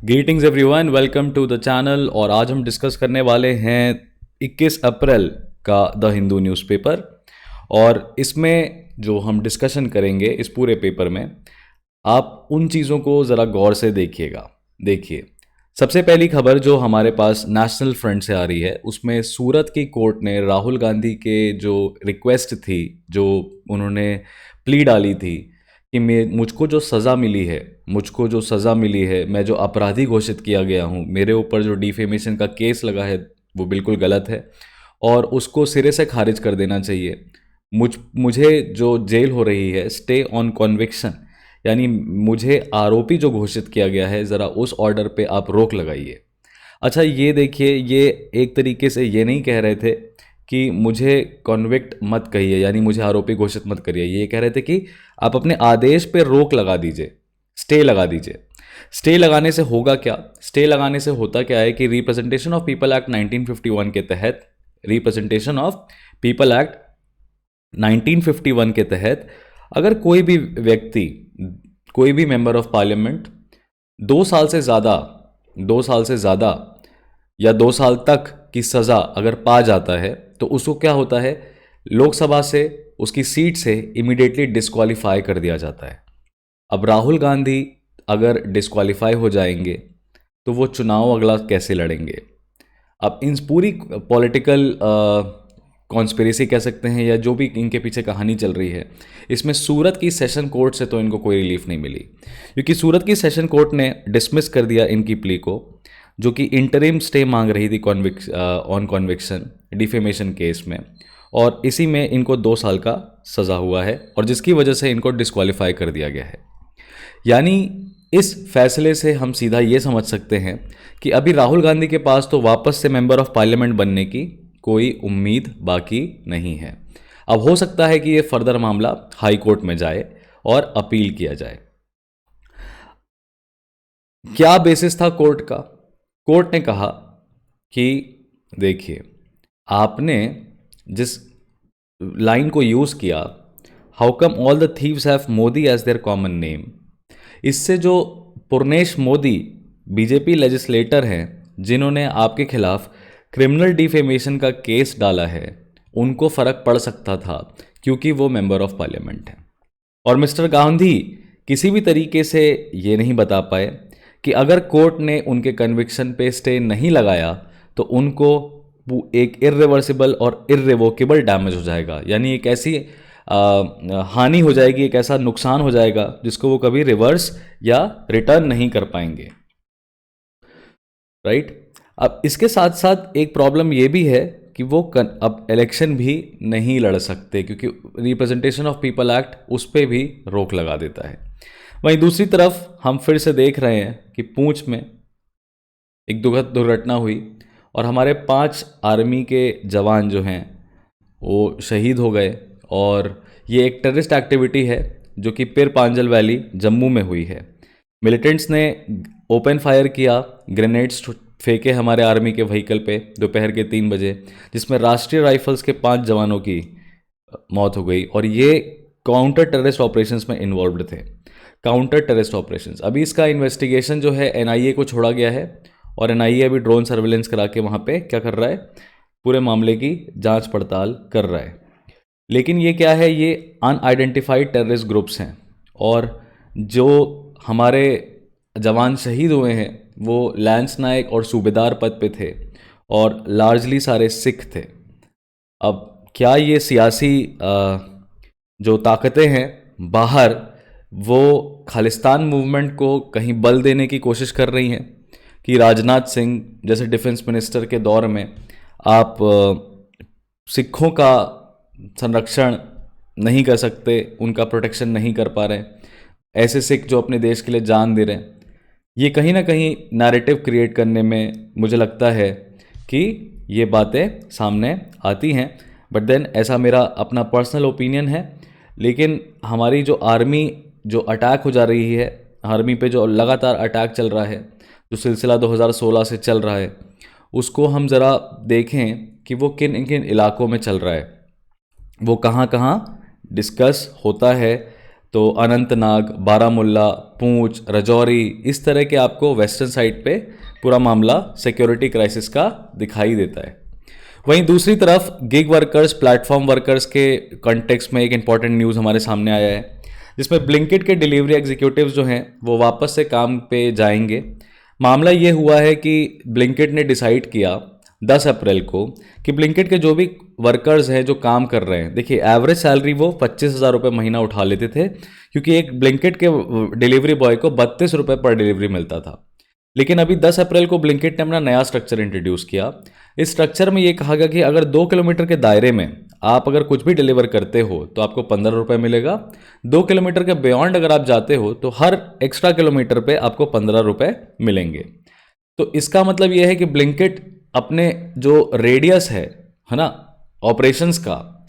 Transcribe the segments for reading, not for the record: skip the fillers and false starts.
Greetings everyone, welcome to the channel. और आज हम डिस्कस करने वाले हैं 21 अप्रैल का द हिंदू न्यूज़पेपर। और इसमें जो हम डिस्कशन करेंगे इस पूरे पेपर में, आप उन चीज़ों को ज़रा गौर से देखिएगा। देखिए, सबसे पहली खबर जो हमारे पास नेशनल फ्रंट से आ रही है, उसमें सूरत की कोर्ट ने राहुल गांधी के जो रिक्वेस्ट थी, जो उन्होंने प्ली डाली थी कि मुझको जो सज़ा मिली है, मैं जो अपराधी घोषित किया गया हूँ, मेरे ऊपर जो डिफेमेशन का केस लगा है वो बिल्कुल गलत है और उसको सिरे से खारिज कर देना चाहिए। मुझे जो जेल हो रही है, स्टे ऑन कॉन्विक्शन, यानी मुझे आरोपी जो घोषित किया गया है, ज़रा उस ऑर्डर पे आप रोक लगाइए। अच्छा, ये देखिए, ये एक तरीके से ये नहीं कह रहे थे कि मुझे कॉन्विक्ट मत कहिए, यानी मुझे आरोपी घोषित मत करिए। ये कह रहे थे कि आप अपने आदेश पे रोक लगा दीजिए, स्टे लगा दीजिए। स्टे लगाने से होगा क्या? स्टे लगाने से होता क्या है कि रिप्रेजेंटेशन ऑफ पीपल एक्ट 1951 के तहत, रिप्रेजेंटेशन ऑफ पीपल एक्ट 1951 के तहत अगर कोई भी व्यक्ति, कोई भी मेंबर ऑफ पार्लियामेंट 2 साल से ज़्यादा या 2 साल तक की सज़ा अगर पा जाता है तो उसको क्या होता है, लोकसभा से, उसकी सीट से इमीडिएटली डिस्क्वालीफाई कर दिया जाता है। अब राहुल गांधी अगर डिस्क्वालीफाई हो जाएंगे तो वो चुनाव अगला कैसे लड़ेंगे? अब इन पूरी पॉलिटिकल कॉन्स्पिरेसी कह सकते हैं, या जो भी इनके पीछे कहानी चल रही है, इसमें सूरत की सेशन कोर्ट से तो इनको कोई रिलीफ नहीं मिली, क्योंकि सूरत की सेशन कोर्ट ने डिसमिस कर दिया इनकी प्ली को, जो कि इंटरिम स्टे मांग रही थी ऑन कॉन्विक्शन डिफेमेशन केस में। और इसी में इनको 2 साल का सज़ा हुआ है और जिसकी वजह से इनको डिस्क्वालीफाई कर दिया गया है। यानी इस फैसले से हम सीधा ये समझ सकते हैं कि अभी राहुल गांधी के पास तो वापस से मेंबर ऑफ पार्लियामेंट बनने की कोई उम्मीद बाकी नहीं है। अब हो सकता है कि ये फर्दर मामला हाई कोर्ट में जाए और अपील किया जाए। क्या बेसिस था कोर्ट का? कोर्ट ने कहा कि देखिए, आपने जिस लाइन को यूज़ किया, how come all the thieves have Modi as their common name, इससे जो पुरनेश मोदी बीजेपी लेजिस्लेटर हैं जिन्होंने आपके खिलाफ क्रिमिनल डिफेमेशन का केस डाला है, उनको फ़र्क पड़ सकता था क्योंकि वो मेंबर ऑफ पार्लियामेंट हैं। और मिस्टर गांधी किसी भी तरीके से ये नहीं बता पाए कि अगर कोर्ट ने उनके कन्विक्शन पे स्टे नहीं लगाया तो उनको एक इर्रिवर्सिबल और इर्रिवोकेबल डैमेज हो जाएगा, यानी एक ऐसी हानि हो जाएगी, एक ऐसा नुकसान हो जाएगा जिसको वो कभी रिवर्स या रिटर्न नहीं कर पाएंगे। राइट? अब इसके साथ साथ एक प्रॉब्लम ये भी है कि वो अब इलेक्शन भी नहीं लड़ सकते, क्योंकि रिप्रेजेंटेशन ऑफ पीपल एक्ट उस पर भी रोक लगा देता है। वहीं दूसरी तरफ हम फिर से देख रहे हैं कि पुंछ में एक दुखद दुर्घटना हुई और हमारे 5 आर्मी के जवान जो हैं वो शहीद हो गए। और ये एक टेररिस्ट एक्टिविटी है जो कि पिर पांजल वैली जम्मू में हुई है। मिलिटेंट्स ने ओपन फायर किया, ग्रेनेड्स फेंके हमारे आर्मी के व्हीकल पे दोपहर के 3 बजे, जिसमें राष्ट्रीय राइफल्स के 5 जवानों की मौत हो गई। और ये काउंटर टेररिस्ट ऑपरेशंस में इन्वॉल्व्ड थे। काउंटर टेररिस्ट ऑपरेशंस, अभी इसका इन्वेस्टिगेशन जो है एनआईए को छोड़ा गया है और एनआईए अभी ड्रोन सर्विलेंस करा के वहाँ पे क्या कर रहा है, पूरे मामले की जांच पड़ताल कर रहा है। लेकिन ये क्या है, ये अनआइडेंटिफाइड टेररिस्ट ग्रुप्स हैं और जो हमारे जवान शहीद हुए हैं वो लैंस नायक और सूबेदार पद पे थे और लार्जली सारे सिख थे। अब क्या ये सियासी जो ताकतें हैं बाहर, वो खालिस्तान मूवमेंट को कहीं बल देने की कोशिश कर रही हैं कि राजनाथ सिंह जैसे डिफेंस मिनिस्टर के दौर में आप सिखों का संरक्षण नहीं कर सकते, उनका प्रोटेक्शन नहीं कर पा रहे, ऐसे सिख जो अपने देश के लिए जान दे रहे हैं। ये कहीं ना कहीं नैरेटिव क्रिएट करने में मुझे लगता है कि ये बातें सामने आती हैं। बट देन ऐसा मेरा अपना पर्सनल ओपिनियन है। लेकिन हमारी जो आर्मी जो अटैक हो जा रही है, आर्मी पे जो लगातार अटैक चल रहा है, जो सिलसिला 2016 से चल रहा है, उसको हम ज़रा देखें कि वो किन किन इलाकों में चल रहा है, वो कहाँ कहाँ डिस्कस होता है, तो अनंतनाग, बारामुल्ला, पूंछ, राजौरी, इस तरह के आपको वेस्टर्न साइड पे पूरा मामला सिक्योरिटी क्राइसिस का दिखाई देता है। वहीं दूसरी तरफ गिग वर्कर्स, प्लेटफॉर्म वर्कर्स के कॉन्टेक्स्ट में एक इंपॉर्टेंट न्यूज़ हमारे सामने आया है, जिसमें ब्लिंकिट के डिलीवरी एग्जीक्यूटिव्स जो हैं वो वापस से काम पे जाएंगे। मामला ये हुआ है कि ब्लिंकिट ने डिसाइड किया 10 अप्रैल को कि ब्लिंकिट के जो भी वर्कर्स हैं जो काम कर रहे हैं, देखिए एवरेज सैलरी वो 25,000 रुपये महीना उठा लेते थे, क्योंकि एक ब्लिंकिट के डिलीवरी बॉय को 32 रुपये पर डिलीवरी मिलता था। लेकिन अभी 10 अप्रैल को ब्लिंकिट ने अपना नया स्ट्रक्चर इंट्रोड्यूस किया। इस स्ट्रक्चर में ये कहा गया कि अगर 2 किलोमीटर के दायरे में आप अगर कुछ भी डिलीवर करते हो तो आपको 15 रुपये मिलेगा। 2 किलोमीटर के बियॉन्ड अगर आप जाते हो तो हर एक्स्ट्रा किलोमीटर पे आपको 15 रुपये मिलेंगे। तो इसका मतलब ये है कि ब्लिंकिट अपने जो रेडियस है ना ऑपरेशंस का,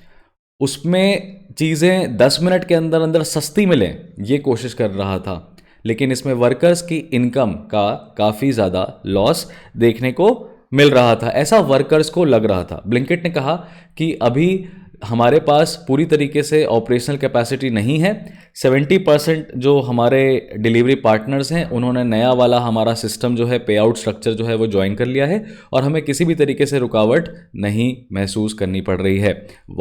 उसमें चीज़ें 10 मिनट के अंदर अंदर सस्ती मिलें ये कोशिश कर रहा था, लेकिन इसमें वर्कर्स की इनकम का काफ़ी ज़्यादा लॉस देखने को मिल रहा था, ऐसा वर्कर्स को लग रहा था। ब्लिंकिट ने कहा कि अभी हमारे पास पूरी तरीके से ऑपरेशनल कैपेसिटी नहीं है। 70% जो हमारे डिलीवरी पार्टनर्स हैं उन्होंने नया वाला हमारा सिस्टम जो है पे आउट स्ट्रक्चर जो है वो ज्वाइन कर लिया है, और हमें किसी भी तरीके से रुकावट नहीं महसूस करनी पड़ रही है।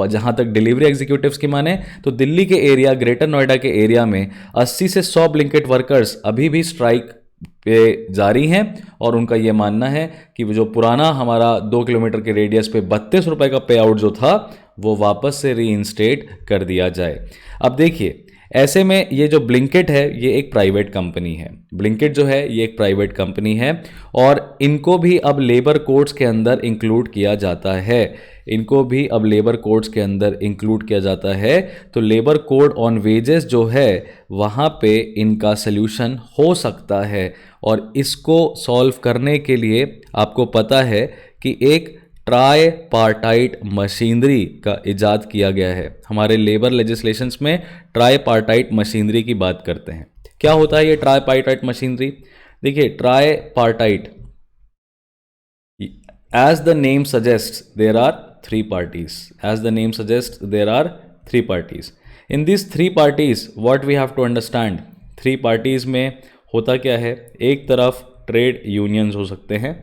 जहाँ तक डिलीवरी एग्जीक्यूटिव्स की माने तो दिल्ली के एरिया, ग्रेटर नोएडा के एरिया में 80 से 100 ब्लिंकिट वर्कर्स अभी भी स्ट्राइक पे जारी हैं, और उनका ये मानना है कि जो पुराना हमारा 2 किलोमीटर के रेडियस पे 32 रुपये का पे आउट जो था वो वापस से रीइंस्टेट कर दिया जाए। अब देखिए, ऐसे में ये जो ब्लिंकिट है ये एक प्राइवेट कंपनी है। ब्लिंकिट जो है ये एक प्राइवेट कंपनी है, और इनको भी अब लेबर कोड्स के अंदर इंक्लूड किया जाता है। इनको भी अब लेबर कोड्स के अंदर इंक्लूड किया जाता है। तो लेबर कोड ऑन वेजेस जो है वहाँ पे इनका सल्यूशन हो सकता है, और इसको सॉल्व करने के लिए आपको पता है कि एक ट्राई पार्टाइट मशीनरी का इजाद किया गया है। हमारे लेबर लेजिस्लेशंस में ट्राई पार्टाइट मशीनरी की बात करते हैं। क्या होता है ये ट्राई पार्टाइट मशीनरी? देखिए, try partite, as the name suggests, there are 3 parties. As the name suggests, there are 3 parties. In these 3 parties, what we have to understand, 3 parties में होता क्या है? एक तरफ ट्रेड यूनियंस हो सकते हैं,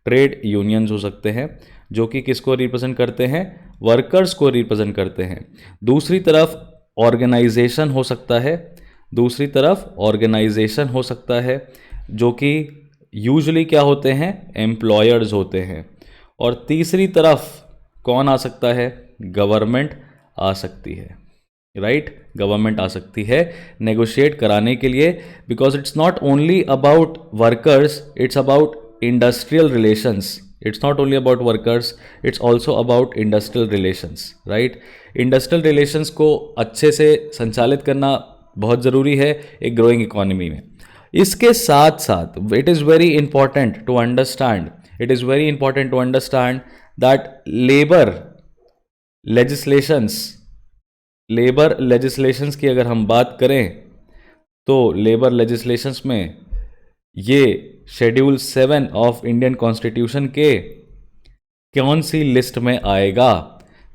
ट्रेड यूनियंस हो सकते हैं जो कि किसको रिप्रेजेंट करते हैं? वर्कर्स को रिप्रेजेंट करते हैं। दूसरी तरफ ऑर्गेनाइजेशन हो सकता है, दूसरी तरफ ऑर्गेनाइजेशन हो सकता है जो कि यूजुअली क्या होते हैं? एम्प्लॉयर्स होते हैं। और तीसरी तरफ कौन आ सकता है? गवर्नमेंट आ सकती है, राइट? गवर्नमेंट आ सकती है नेगोशिएट कराने के लिए, because it's not only about workers, it's about industrial relations. It's not only about workers, it's also about industrial relations, right? Industrial relations को अच्छे से संचालित करना बहुत ज़रूरी है एक ग्रोइंग इकोनॉमी में। इसके साथ साथ it is very important to understand, it is very important to understand that labour legislations की अगर हम बात करें तो लेबर लेजिस्लेशंस में ये शेड्यूल 7 ऑफ इंडियन कॉन्स्टिट्यूशन के कौन सी लिस्ट में आएगा?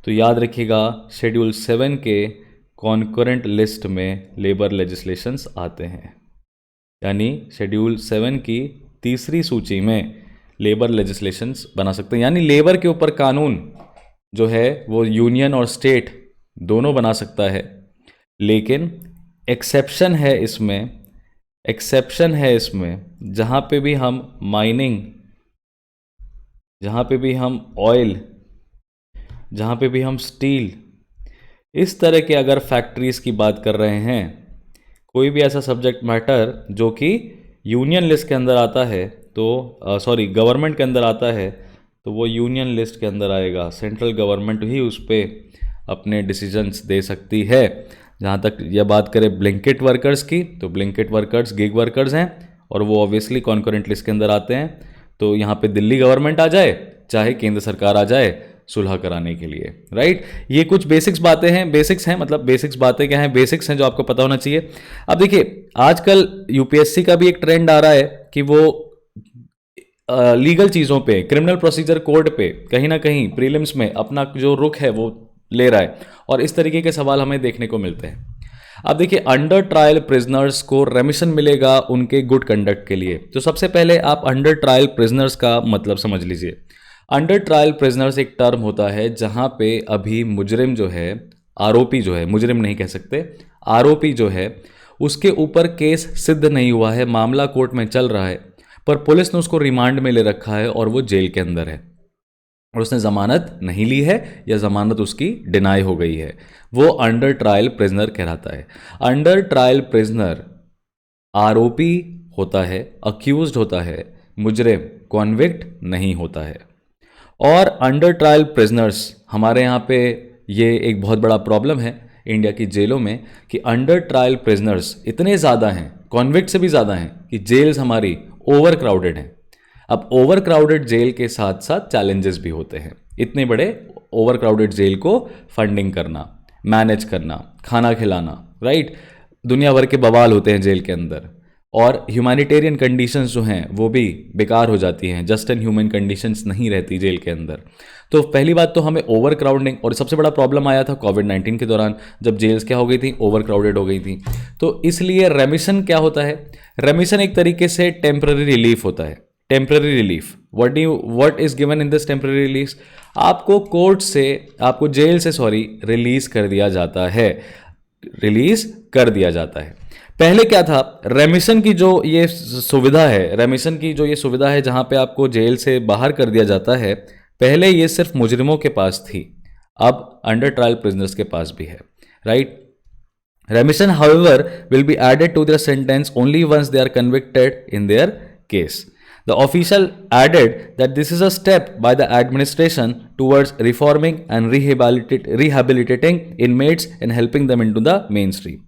तो याद रखिएगा, शेड्यूल 7 के कॉन्करेंट लिस्ट में लेबर लेजिस्लेशंस आते हैं, यानी शेड्यूल 7 की तीसरी सूची में लेबर लेजिस्लेशंस बना सकते हैं। यानी लेबर के ऊपर कानून जो है वो यूनियन और स्टेट दोनों बना सकता है, लेकिन एक्सेप्शन है इसमें जहाँ पे भी हम माइनिंग, जहाँ पे भी हम ऑयल, जहाँ पे भी हम स्टील, इस तरह के अगर फैक्ट्रीज़ की बात कर रहे हैं, कोई भी ऐसा सब्जेक्ट मैटर जो कि यूनियन लिस्ट के अंदर आता है तो गवर्नमेंट के अंदर आता है, तो वो यूनियन लिस्ट के अंदर आएगा। सेंट्रल गवर्नमेंट ही उस पर अपने डिसीजंस दे सकती है। जहाँ तक यह बात करें ब्लिंकिट वर्कर्स की, तो ब्लिंकिट वर्कर्स गिग वर्कर्स हैं और वो ऑब्वियसली कॉन्करेंट लिस्ट के अंदर आते हैं। तो यहाँ पे दिल्ली गवर्नमेंट आ जाए चाहे केंद्र सरकार आ जाए सुलह कराने के लिए, राइट? ये कुछ बेसिक्स बातें हैं, बेसिक्स हैं, मतलब बेसिक्स बातें क्या हैं? बेसिक्स हैं जो आपको पता होना चाहिए। अब देखिए, आजकल यूपीएससी का भी एक ट्रेंड आ रहा है कि वो लीगल चीज़ों पे, क्रिमिनल प्रोसीजर कोड पे कहीं ना कहीं प्रीलिम्स में अपना जो रुख है वो ले रहा है, और इस तरीके के सवाल हमें देखने को मिलते हैं। अब देखिए, अंडर ट्रायल प्रिजनर्स को रेमिशन मिलेगा उनके गुड कंडक्ट के लिए। तो सबसे पहले आप अंडर ट्रायल प्रिजनर्स का मतलब समझ लीजिए। अंडर ट्रायल प्रिजनर्स एक टर्म होता है जहां पे अभी मुजरिम जो है, आरोपी जो है, मुजरिम नहीं कह सकते, आरोपी जो है, उसके ऊपर केस सिद्ध नहीं हुआ है, मामला कोर्ट में चल रहा है, पर पुलिस ने उसको रिमांड में ले रखा है और वो जेल के अंदर है और उसने जमानत नहीं ली है या जमानत उसकी डिनाई हो गई है, वो अंडर ट्रायल प्रिजनर कहलाता है। अंडर ट्रायल प्रिजनर आरोपी होता है, अक्यूज्ड होता है, मुजरिम कॉन्विक्ट नहीं होता है। और अंडर ट्रायल प्रिजनर्स हमारे यहाँ पे ये एक बहुत बड़ा प्रॉब्लम है इंडिया की जेलों में कि अंडर ट्रायल प्रिजनर्स इतने ज़्यादा हैं, कॉन्विक्ट से भी ज़्यादा हैं, कि जेल्स हमारी ओवर क्राउडेड हैं। अब ओवर क्राउडेड जेल के साथ साथ चैलेंजेस भी होते हैं। इतने बड़े ओवर क्राउडेड जेल को फंडिंग करना, मैनेज करना, खाना खिलाना, राइट, दुनिया भर के बवाल होते हैं जेल के अंदर। और ह्यूमैनिटेरियन कंडीशंस जो हैं वो भी बेकार हो जाती हैं, जस्ट एंड ह्यूमन कंडीशंस नहीं रहती जेल के अंदर। तो पहली बात तो हमें ओवर क्राउडिंग, और सबसे बड़ा प्रॉब्लम आया था कोविड-19 के दौरान, जब जेल्स क्या हो गई थी, ओवर क्राउडेड हो गई थी। तो इसलिए रेमिशन क्या होता है, रेमिशन एक तरीके से टेम्पररी रिलीफ होता है। Temporary relief, what is given in this temporary relief, आपको कोर्ट से, आपको जेल से रिलीज कर दिया जाता है, रिलीज कर दिया जाता है। पहले क्या था, रेमिशन की जो ये सुविधा है, रेमिशन की जो ये सुविधा है जहां पे आपको जेल से बाहर कर दिया जाता है, पहले ये सिर्फ मुजरिमों के पास थी, अब अंडर ट्रायल प्रिजनर्स के पास भी है, right. Remission, however, will be added to their sentence only once they are convicted in their case. The official added that this is a step by the administration towards reforming and rehabilitating inmates and helping them into the mainstream.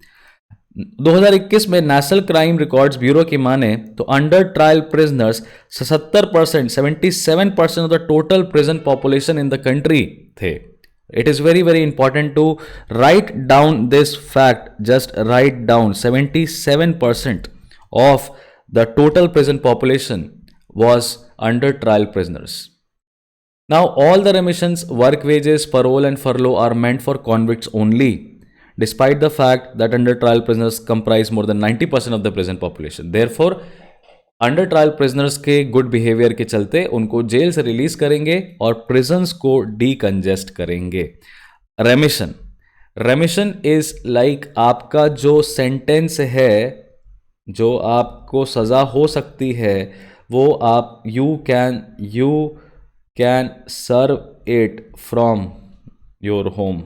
2021 में national crime records bureau की माने तो under trial prisoners 77%, 77% of the total prison population in the country थे। It is very, very important to write down this fact. Just write down 77% of the total prison population was under trial prisoners. Now, all the remissions, work wages, parole, and furlough are meant for convicts only, despite the fact that under trial prisoners comprise more than 90% of the prison population. Therefore, under trial prisoners के good behaviour के चलते उनको jail से release करेंगे और prisons को decongest करेंगे। रेमिशन, रेमिशन is like आपका जो सेंटेंस है, जो आपको सज़ा हो सकती है, वो आप you can serve it from your home.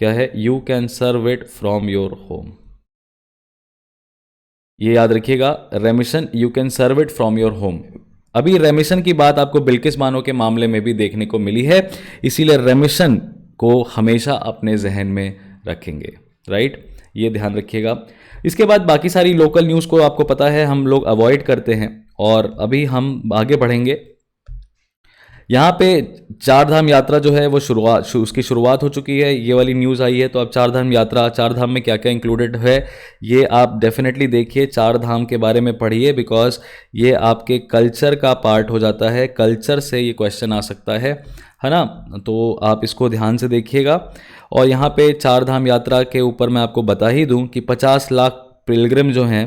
क्या है, you can serve it from your home, ये याद रखिएगा। Remission, you can serve it from your home. अभी रेमिशन की बात आपको बिल्किस बानो के मामले में भी देखने को मिली है, इसीलिए रेमिशन को हमेशा अपने जहन में रखेंगे, राइट, ये ध्यान रखिएगा। इसके बाद बाकी सारी लोकल न्यूज़ को आपको पता है हम लोग अवॉइड करते हैं और अभी हम आगे बढ़ेंगे। यहाँ पे चार धाम यात्रा जो है वो उसकी शुरुआत हो चुकी है, ये वाली न्यूज़ आई है। तो अब चार धाम यात्रा, चार धाम में क्या क्या इंक्लूडेड है ये आप डेफिनेटली देखिए, चार धाम के बारे में पढ़िए, बिकॉज ये आपके कल्चर का पार्ट हो जाता है, कल्चर से ये क्वेश्चन आ सकता है ना। तो आप इसको ध्यान से देखिएगा। और यहाँ पे चार धाम यात्रा के ऊपर मैं आपको बता ही दूँ कि 50 लाख पिलग्रिम जो हैं,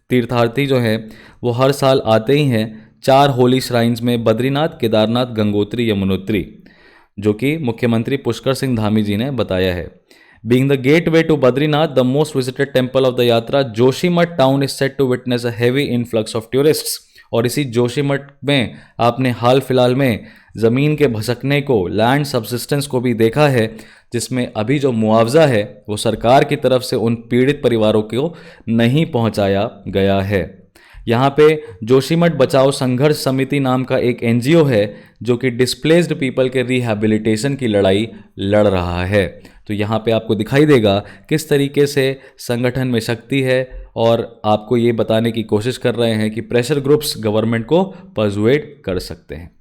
तीर्थार्थी जो हैं, वो हर साल आते ही हैं 4 होली श्राइन्स में, बद्रीनाथ, केदारनाथ, गंगोत्री, यमुनोत्री, जो कि मुख्यमंत्री पुष्कर सिंह धामी जी ने बताया है। Being the gateway to Badrinath, the most visited temple of the yatra, Joshimath town is set to witness a heavy influx of tourists. और इसी जोशीमठ में आपने हाल फिलहाल में ज़मीन के भसकने को, लैंड सब्सिस्टेंस को भी देखा है, जिसमें अभी जो मुआवजा है वो सरकार की तरफ से उन पीड़ित परिवारों को नहीं पहुंचाया गया है। यहाँ पे जोशीमठ बचाओ संघर्ष समिति नाम का एक एनजीओ है जो कि डिस्प्लेस्ड पीपल के रिहैबिलिटेशन की लड़ाई लड़ रहा है। तो यहाँ पे आपको दिखाई देगा किस तरीके से संगठन में शक्ति है और आपको ये बताने की कोशिश कर रहे हैं कि प्रेशर ग्रुप्स गवर्नमेंट को पर्सुएड कर सकते हैं।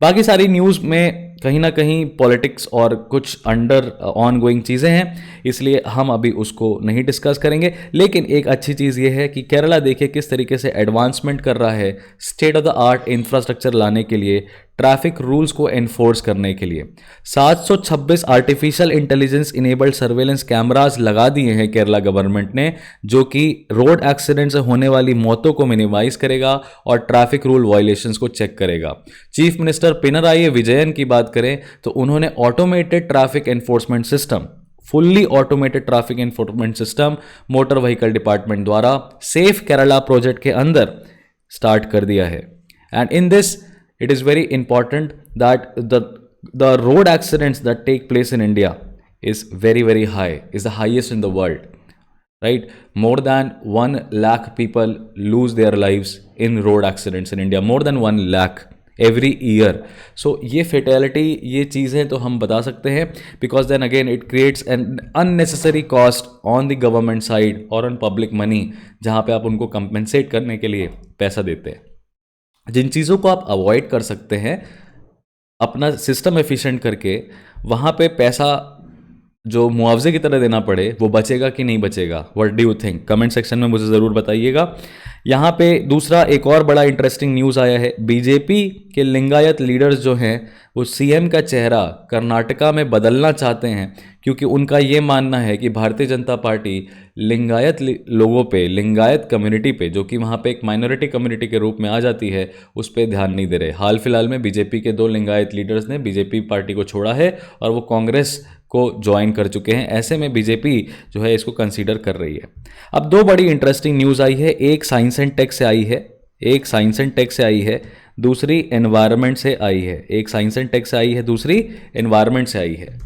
बाकी सारी न्यूज़ में कहीं ना कहीं पॉलिटिक्स और कुछ अंडर ऑन गोइंग चीज़ें हैं, इसलिए हम अभी उसको नहीं डिस्कस करेंगे। लेकिन एक अच्छी चीज़ ये है कि केरला देखिए किस तरीके से एडवांसमेंट कर रहा है state of the art infrastructure लाने के लिए, ट्रैफिक रूल्स को एनफोर्स करने के लिए। 726 artificial intelligence enabled surveillance cameras लगा दिए हैं केरला गवर्नमेंट ने, जो कि रोड एक्सीडेंट से होने वाली मौतों को मिनिमाइज करेगा और ट्रैफिक रूल वायलेशंस को चेक करेगा। चीफ मिनिस्टर पिनराई विजयन की बात करें तो उन्होंने automated traffic enforcement system, fully automated traffic enforcement system motor vehicle department द्वारा सेफ केरला प्रोजेक्ट के अंदर स्टार्ट कर दिया है। And in this it is very important that the road accidents that take place in India is very high, is the highest in the world, right? More than 1 lakh people lose their lives in road accidents in India, more than 1 lakh every year. So ये fatality, ये चीज़ें तो हम बता सकते हैं, because then again it creates an unnecessary cost on the government side or on public money, जहाँ पे आप उनको compensate करने के लिए पैसा देते हैं। जिन चीज़ों को आप अवॉइड कर सकते हैं अपना सिस्टम एफिशिएंट करके, वहाँ पे पैसा जो मुआवजे की तरह देना पड़े वो बचेगा कि नहीं बचेगा? What do you think? Comment section में मुझे ज़रूर बताइएगा। यहाँ पे दूसरा एक और बड़ा इंटरेस्टिंग न्यूज़ आया है। बीजेपी के लिंगायत लीडर्स जो हैं वो सीएम का चेहरा कर्नाटका में बदलना चाहते हैं, क्योंकि उनका ये मानना है कि भारतीय जनता पार्टी लिंगायत लोगों पे, लिंगायत कम्युनिटी पे, जो कि वहाँ पे एक माइनॉरिटी कम्युनिटी के रूप में आ जाती है, उस पर ध्यान नहीं दे रहे। हाल फिलहाल में बीजेपी के 2 लिंगायत लीडर्स ने बीजेपी पार्टी को छोड़ा है और वो कांग्रेस को ज्वाइन कर चुके हैं। ऐसे में बीजेपी जो है इसको कंसीडर कर रही है। अब 2 बड़ी इंटरेस्टिंग न्यूज़ आई है, एक साइंस एंड टेक से आई है, एक साइंस एंड टेक से आई है, दूसरी एनवायरनमेंट से आई है। एक साइंस एंड टेक से आई है, दूसरी एनवायरनमेंट से आई है।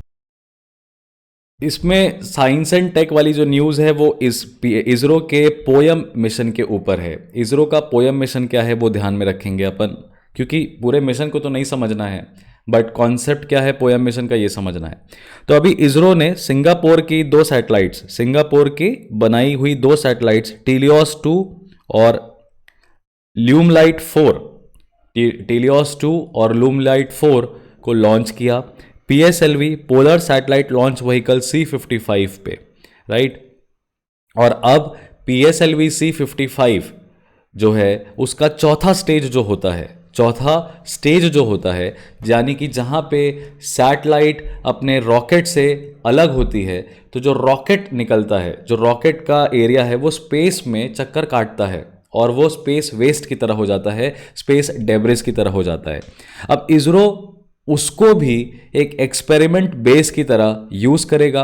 इसमें साइंस एंड टेक वाली जो न्यूज़ है वो इसरो के पोयम मिशन के ऊपर है। इसरो का पोयम मिशन क्या है वो ध्यान में रखेंगे अपन, क्योंकि पूरे मिशन को तो नहीं समझना है, बट कॉन्सेप्ट क्या है पोयम मिशन का ये समझना है। तो अभी इसरो ने सिंगापुर की 2 सैटेलाइट्स, सिंगापुर की बनाई हुई 2 सैटेलाइट्स टीलियोस 2 और ल्यूमलाइट 4, टीलियोस 2 और ल्यूमलाइट 4 को लॉन्च किया PSLV polar satellite launch vehicle C55 पे, राइट। और अब PSLV C55 जो है उसका चौथा स्टेज जो होता है, यानी कि जहाँ पे सैटेलाइट अपने रॉकेट से अलग होती है, तो जो रॉकेट निकलता है, जो रॉकेट का एरिया है वो स्पेस में चक्कर काटता है और वो स्पेस वेस्ट की तरह हो जाता है, स्पेस डेब्रिस की तरह हो जाता है। अब इसरो उसको भी एक एक्सपेरिमेंट बेस की तरह यूज़ करेगा,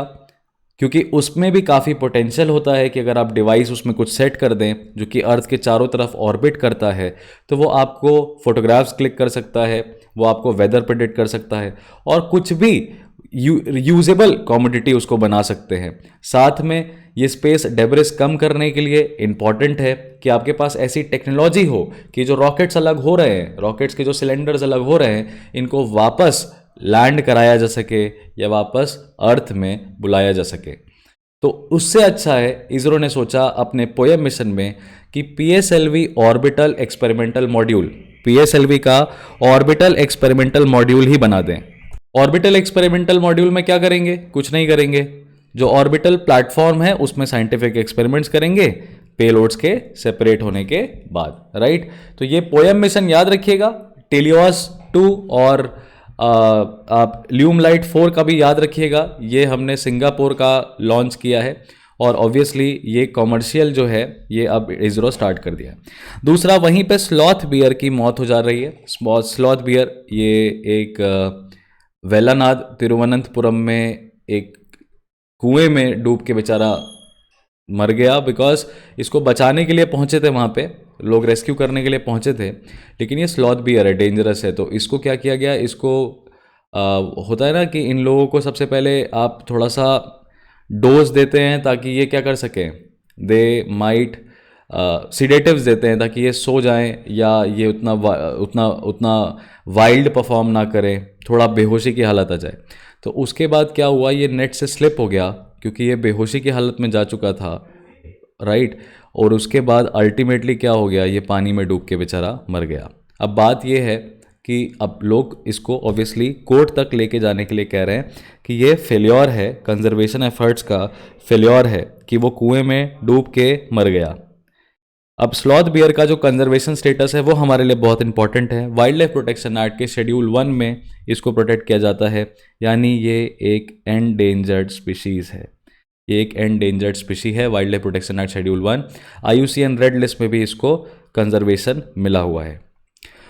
क्योंकि उसमें भी काफ़ी पोटेंशियल होता है कि अगर आप डिवाइस उसमें कुछ सेट कर दें जो कि अर्थ के चारों तरफ ऑर्बिट करता है, तो वो आपको फोटोग्राफ्स क्लिक कर सकता है, वो आपको वेदर प्रेडिक्ट कर सकता है और कुछ भी यूजेबल कमोडिटी उसको बना सकते हैं। साथ में ये स्पेस डेब्रिस कम करने के लिए इम्पॉर्टेंट है कि आपके पास ऐसी टेक्नोलॉजी हो कि जो रॉकेट्स अलग हो रहे हैं, रॉकेट्स के जो सिलेंडर्स अलग हो रहे हैं, इनको वापस लैंड कराया जा सके या वापस अर्थ में बुलाया जा सके। तो उससे अच्छा है इसरो ने सोचा अपने पोयम मिशन में कि PSLV orbital experimental module, PSLV का ऑर्बिटल एक्सपेरिमेंटल मॉड्यूल ही बना दें। ऑर्बिटल एक्सपेरिमेंटल मॉड्यूल में क्या करेंगे? कुछ नहीं करेंगे। जो ऑर्बिटल प्लेटफॉर्म है उसमें साइंटिफिक एक्सपेरिमेंट्स करेंगे पेलोड्स के सेपरेट होने के बाद, राइट। तो ये पोयम मिशन याद रखिएगा, टेलियोस 2 और आप ल्यूमलाइट 4 का भी याद रखिएगा। ये हमने सिंगापुर का लॉन्च किया है और ऑब्वियसली ये कॉमर्शियल जो है ये अब इसरो स्टार्ट कर दिया है। दूसरा, वहीं पे स्लॉथ बियर की मौत हो जा रही है। स्लॉथ बियर ये एक वेलानाद तिरुवनंतपुरम में एक कुएं में डूब के बेचारा मर गया, बिकॉज इसको बचाने के लिए पहुंचे थे, वहाँ पे लोग रेस्क्यू करने के लिए पहुंचे थे, लेकिन ये स्लॉथ बियर है, डेंजरस है। तो इसको क्या किया गया, इसको होता है ना कि इन लोगों को सबसे पहले आप थोड़ा सा डोज देते हैं ताकि ये क्या कर सकें, दे माइट सीडेटिव्स देते हैं ताकि ये सो जाएं या ये उतना वाइल्ड परफॉर्म ना करें, थोड़ा बेहोशी की हालत आ जाए। तो उसके बाद क्या हुआ, ये नेट से स्लिप हो गया क्योंकि ये बेहोशी की हालत में जा चुका था, राइट। और उसके बाद अल्टीमेटली क्या हो गया, ये पानी में डूब के बेचारा मर गया। अब बात ये है कि अब लोग इसको ऑब्वियसली कोर्ट तक लेके जाने के लिए कह रहे हैं कि ये फेल्योर है, कंजर्वेशन एफर्ट्स का फेल्योर है कि वो कुएं में डूब के मर गया। अब स्लॉथ बियर का जो कंजर्वेशन स्टेटस है वो हमारे लिए बहुत इंपॉर्टेंट है। वाइल्ड लाइफ प्रोटेक्शन एक्ट के शेड्यूल 1 में इसको प्रोटेक्ट किया जाता है, यानी ये एक एंडेंजर्ड स्पीशीज़ है। ये एक एंडेंजर्ड स्पीशी है। Wild life protection act schedule 1 IUCN red list में भी इसको कंजर्वेशन मिला हुआ है।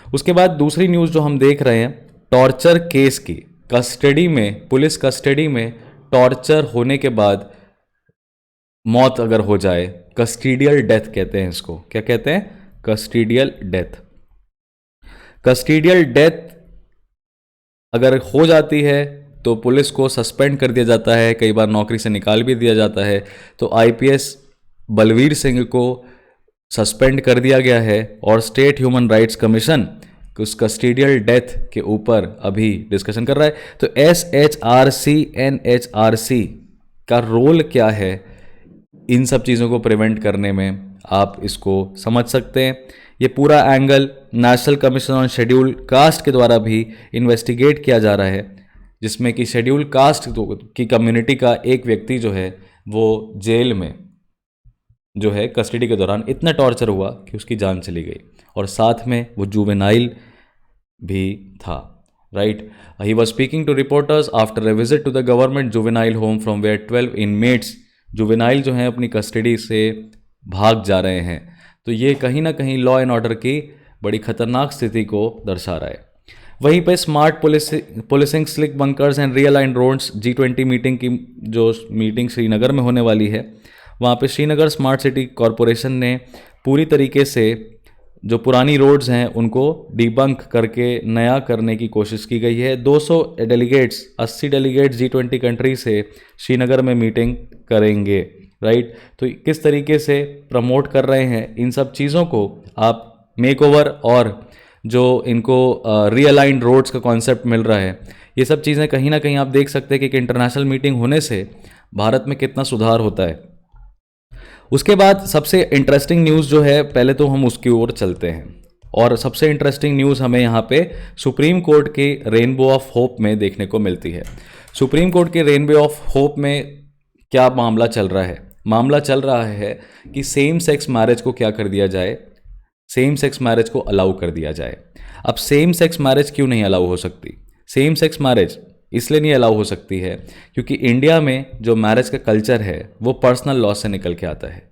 उसके बाद दूसरी न्यूज़ जो हम देख रहे हैं, टॉर्चर केस की, कस्टडी में, पुलिस कस्टडी में टॉर्चर होने के बाद मौत अगर हो जाए, कस्टोडियल डेथ कहते हैं इसको। क्या कहते हैं? Custodial death. कस्टोडियल डेथ अगर हो जाती है तो पुलिस को सस्पेंड कर दिया जाता है, कई बार नौकरी से निकाल भी दिया जाता है। तो IPS बलवीर सिंह को सस्पेंड कर दिया गया है और स्टेट ह्यूमन राइट्स कमीशन उस कस्टोडियल डेथ के ऊपर अभी डिस्कशन कर रहा है। तो SHRC NHRC का रोल क्या है इन सब चीज़ों को प्रिवेंट करने में, आप इसको समझ सकते हैं। ये पूरा angle national commission on schedule caste के द्वारा भी इन्वेस्टिगेट किया जा रहा है, जिसमें कि शेड्यूल कास्ट की कम्युनिटी का एक व्यक्ति जो है वो जेल में जो है कस्टडी के दौरान इतना टॉर्चर हुआ कि उसकी जान चली गई, और साथ में वो जुवेनाइल भी था, right. He was speaking to reporters after a visit to the government juvenile home from where 12 inmates, juvenile जो हैं अपनी कस्टडी से भाग जा रहे हैं। तो ये कहीं ना कहीं लॉ एंड ऑर्डर की बड़ी खतरनाक स्थिति को दर्शा रहा है। वहीं पे smart policing, slick bunkers and realign roads G20 meeting की जो मीटिंग श्रीनगर में होने वाली है, वहाँ पे श्रीनगर स्मार्ट सिटी कॉरपोरेशन ने पूरी तरीके से जो पुरानी रोड्स हैं उनको डिबंक करके नया करने की कोशिश की गई है। 200 डेलीगेट्स, 80 डेलीगेट्स G20 कंट्री से श्रीनगर में मीटिंग करेंगे, राइट। तो किस तरीके से प्रमोट कर रहे हैं इन सब चीज़ों को आप मेकओवर, और जो इनको रीअलाइंड रोड्स का कॉन्सेप्ट मिल रहा है, ये सब चीज़ें कहीं ना कहीं आप देख सकते हैं कि एक इंटरनेशनल मीटिंग होने से भारत में कितना सुधार होता है। उसके बाद सबसे इंटरेस्टिंग न्यूज़ जो है, पहले तो हम उसकी ओर चलते हैं, और सबसे इंटरेस्टिंग न्यूज़ हमें यहाँ पे सुप्रीम कोर्ट के रेनबो ऑफ होप में देखने को मिलती है। सुप्रीम कोर्ट के रेनबो ऑफ होप में क्या मामला चल रहा है? मामला चल रहा है कि सेम सेक्स मैरिज को क्या कर दिया जाए, सेम सेक्स मैरिज को अलाउ कर दिया जाए। अब सेम सेक्स मैरिज क्यों नहीं अलाउ हो सकती? सेम सेक्स मैरिज इसलिए नहीं अलाउ हो सकती है क्योंकि इंडिया में जो मैरिज का कल्चर है वो पर्सनल लॉ से निकल के आता है।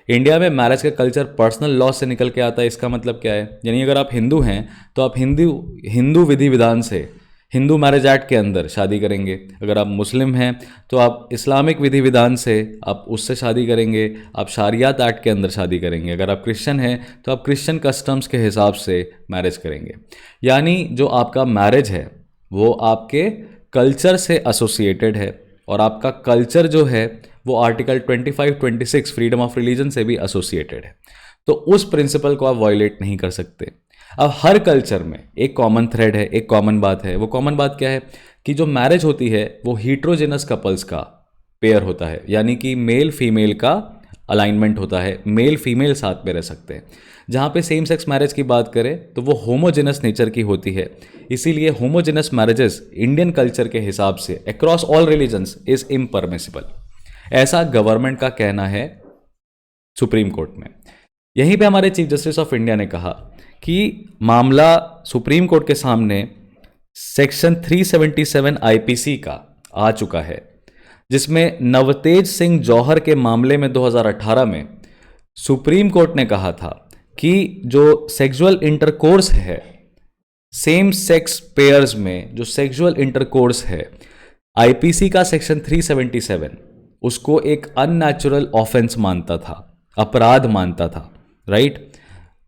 इंडिया में मैरिज का कल्चर पर्सनल लॉ से निकल के आता है। इसका मतलब क्या है? यानी अगर आप हिंदू हैं तो आप हिंदू विधि विधान से, हिंदू मैरिज एक्ट के अंदर शादी करेंगे। अगर आप मुस्लिम हैं तो आप इस्लामिक विधि विधान से आप उससे शादी करेंगे, आप शरियत एक्ट के अंदर शादी करेंगे। अगर आप क्रिश्चियन हैं तो आप क्रिश्चियन कस्टम्स के हिसाब से मैरिज करेंगे। यानी जो आपका मैरिज है वो आपके कल्चर से एसोसिएटेड है, और आपका कल्चर जो है वो आर्टिकल 25-26 फ्रीडम ऑफ रिलीजन से भी एसोसिएटेड है। तो उस प्रिंसिपल को आप वायलेट नहीं कर सकते। अब हर कल्चर में एक कॉमन थ्रेड है, एक कॉमन बात है। वो कॉमन बात क्या है कि जो मैरिज होती है वो हीट्रोजेनस कपल्स का पेयर होता है, यानी कि मेल फीमेल का अलाइनमेंट होता है, मेल फीमेल साथ में रह सकते हैं। जहाँ पे सेम सेक्स मैरिज की बात करें तो वो होमोजेनस नेचर की होती है। इसीलिए होमोजेनस मैरिजेस इंडियन कल्चर के हिसाब से अक्रॉस ऑल रिलीजन्स इज इम्परमिसिबल, ऐसा गवर्नमेंट का कहना है सुप्रीम कोर्ट में। यहीं पे हमारे चीफ जस्टिस ऑफ इंडिया ने कहा कि मामला सुप्रीम कोर्ट के सामने सेक्शन 377 IPC का आ चुका है, जिसमें नवतेज सिंह जौहर के मामले में 2018 में सुप्रीम कोर्ट ने कहा था कि जो सेक्सुअल इंटरकोर्स है, सेम सेक्स पेयर्स में जो सेक्सुअल इंटरकोर्स है, IPC का सेक्शन 377 उसको एक अननेचुरल ऑफेंस मानता था, अपराध मानता था, राइट।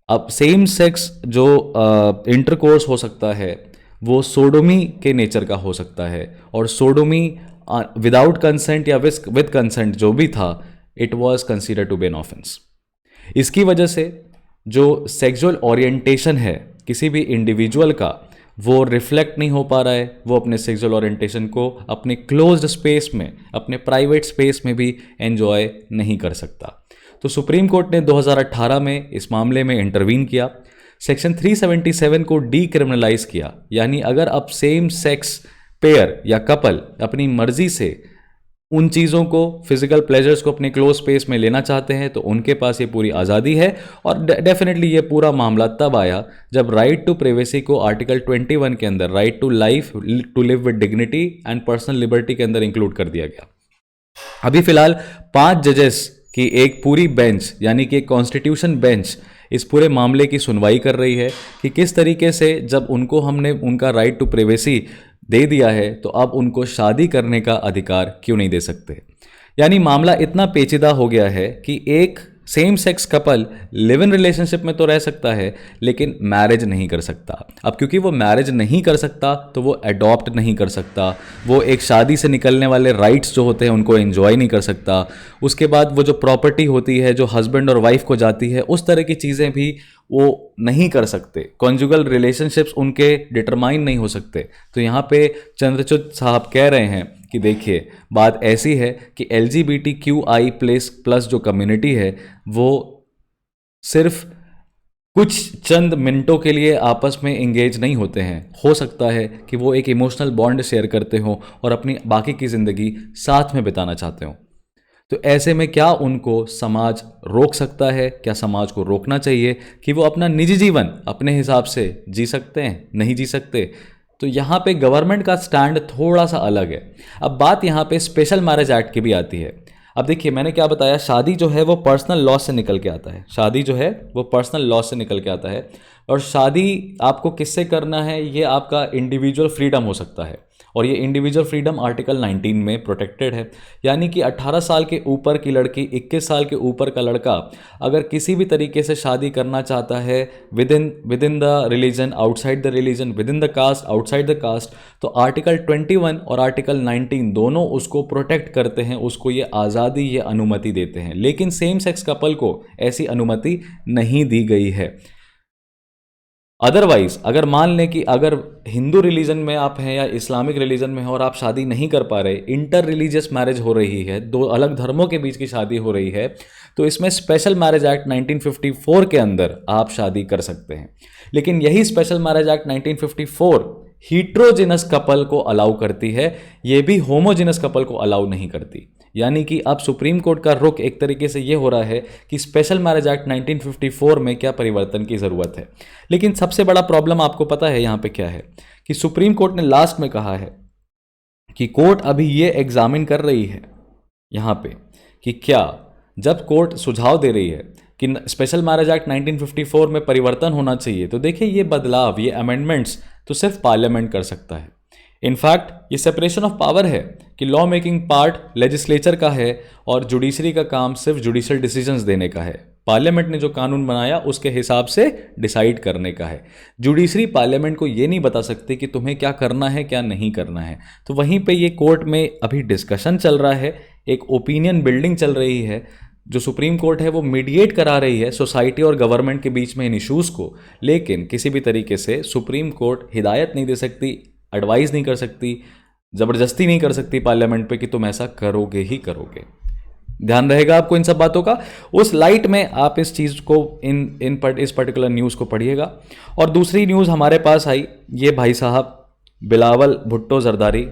अब सेम सेक्स जो इंटरकोर्स हो सकता है वो सोडोमी के नेचर का हो सकता है, और सोडोमी विदाउट कंसेंट या विद कंसेंट जो भी था, it was considered to be an offence. इसकी वजह से जो सेक्सुअल ओरिएंटेशन है किसी भी इंडिविजुअल का, वो रिफ्लेक्ट नहीं हो पा रहा है। वो अपने सेक्सुअल ओरिएंटेशन को अपने क्लोज्ड स्पेस में, अपने प्राइवेट स्पेस में भी एंजॉय नहीं कर सकता। तो सुप्रीम कोर्ट ने 2018 में इस मामले में इंटरवीन किया। सेक्शन 377 को डीक्रिमिनलाइज किया, यानी अगर अब सेम सेक्स पेयर या कपल अपनी मर्जी से उन चीज़ों को, फिजिकल प्लेजर्स को अपने क्लोज स्पेस में लेना चाहते हैं तो उनके पास ये पूरी आज़ादी है। और डेफिनेटली ये पूरा मामला तब आया जब राइट टू प्राइवेसी को आर्टिकल 21 के अंदर, right to life, to live with dignity and personal liberty के अंदर इंक्लूड कर दिया गया। अभी फिलहाल 5 जजेस की एक पूरी बेंच, यानी कि एक कॉन्स्टिट्यूशन बेंच, इस पूरे मामले की सुनवाई कर रही है कि किस तरीके से जब उनको हमने उनका राइट टू प्राइवेसी दे दिया है तो अब उनको शादी करने का अधिकार क्यों नहीं दे सकते। यानी मामला इतना पेचीदा हो गया है कि एक same sex couple live in relationship में तो रह सकता है लेकिन मैरिज नहीं कर सकता। अब क्योंकि वो मैरिज नहीं कर सकता तो वो अडॉप्ट नहीं कर सकता, वो एक शादी से निकलने वाले राइट्स जो होते हैं उनको एंजॉय नहीं कर सकता। उसके बाद वो जो प्रॉपर्टी होती है जो हस्बैंड और वाइफ को जाती है, उस तरह की चीज़ें भी वो नहीं कर सकते। कॉन्जुगल रिलेशनशिप्स उनके डिटरमाइन नहीं हो सकते। तो यहाँ पे चंद्रचूड साहब कह रहे हैं कि देखिए बात ऐसी है कि LGBTQI+ जो कम्युनिटी है वो सिर्फ कुछ चंद मिनटों के लिए आपस में इंगेज नहीं होते हैं। हो सकता है कि वो एक इमोशनल बॉन्ड शेयर करते हों और अपनी बाकी की ज़िंदगी साथ में बिताना चाहते हों। तो ऐसे में क्या उनको समाज रोक सकता है? क्या समाज को रोकना चाहिए कि वो अपना निजी जीवन अपने हिसाब से जी सकते हैं? नहीं जी सकते। तो यहाँ पे गवर्नमेंट का स्टैंड थोड़ा सा अलग है। अब बात यहाँ पे स्पेशल मैरिज एक्ट की भी आती है। अब देखिए मैंने क्या बताया, शादी जो है वो पर्सनल लॉ से निकल के आता है। शादी जो है वो पर्सनल लॉ से निकल के आता है और शादी आपको किससे करना है ये आपका इंडिविजुअल फ्रीडम हो सकता है और ये इंडिविजुअल फ्रीडम आर्टिकल 19 में प्रोटेक्टेड है। यानी कि 18 साल के ऊपर की लड़की, 21 साल के ऊपर का लड़का अगर किसी भी तरीके से शादी करना चाहता है within the religion, outside the religion, within the caste, outside the caste, तो आर्टिकल 21 और आर्टिकल 19 दोनों उसको प्रोटेक्ट करते हैं, उसको ये आज़ादी, ये अनुमति देते हैं। लेकिन सेम सेक्स कपल को ऐसी अनुमति नहीं दी गई है। अदरवाइज अगर मान लें कि अगर हिंदू रिलीजन में आप हैं या इस्लामिक रिलीजन में हैं और आप शादी नहीं कर पा रहे, इंटर रिलीजियस मैरिज हो रही है, दो अलग धर्मों के बीच की शादी हो रही है, तो इसमें स्पेशल मैरिज एक्ट 1954 के अंदर आप शादी कर सकते हैं। लेकिन यही स्पेशल मैरिज एक्ट 1954 हीट्रोजिनस कपल को अलाउ करती है, ये भी होमोजिनस कपल को अलाउ नहीं करती। यानी कि अब सुप्रीम कोर्ट का रुख एक तरीके से ये हो रहा है कि स्पेशल मैरिज एक्ट 1954 में क्या परिवर्तन की ज़रूरत है। लेकिन सबसे बड़ा प्रॉब्लम आपको पता है यहाँ पे क्या है कि सुप्रीम कोर्ट ने लास्ट में कहा है कि कोर्ट अभी ये एग्जामिन कर रही है यहाँ पे कि क्या, जब कोर्ट सुझाव दे रही है कि स्पेशल मैरिज एक्ट 1954 में परिवर्तन होना चाहिए, तो देखिए ये बदलाव, ये अमेंडमेंट्स तो सिर्फ पार्लियामेंट कर सकता है। इनफैक्ट ये सेपरेशन ऑफ पावर है कि लॉ मेकिंग पार्ट लेजिस्लेचर का है और जुडिशरी का काम सिर्फ जुडिशियल डिसीजंस देने का है। पार्लियामेंट ने जो कानून बनाया उसके हिसाब से डिसाइड करने का है। जुडिशरी पार्लियामेंट को ये नहीं बता सकती कि तुम्हें क्या करना है क्या नहीं करना है। तो वहीं पे ये कोर्ट में अभी डिस्कशन चल रहा है, एक ओपिनियन बिल्डिंग चल रही है। जो सुप्रीम कोर्ट है वो मीडिएट करा रही है सोसाइटी और गवर्नमेंट के बीच में इन इशूज़ को, लेकिन किसी भी तरीके से सुप्रीम कोर्ट हिदायत नहीं दे सकती, एडवाइस नहीं कर सकती, ज़बरदस्ती नहीं कर सकती पार्लियामेंट पे कि तुम ऐसा करोगे ही करोगे। ध्यान रहेगा आपको इन सब बातों का। उस लाइट में आप इस चीज़ को इस पर्टिकुलर न्यूज़ को पढ़िएगा। और दूसरी न्यूज़ हमारे पास आई, ये भाई साहब बिलावल भुट्टो जरदारी,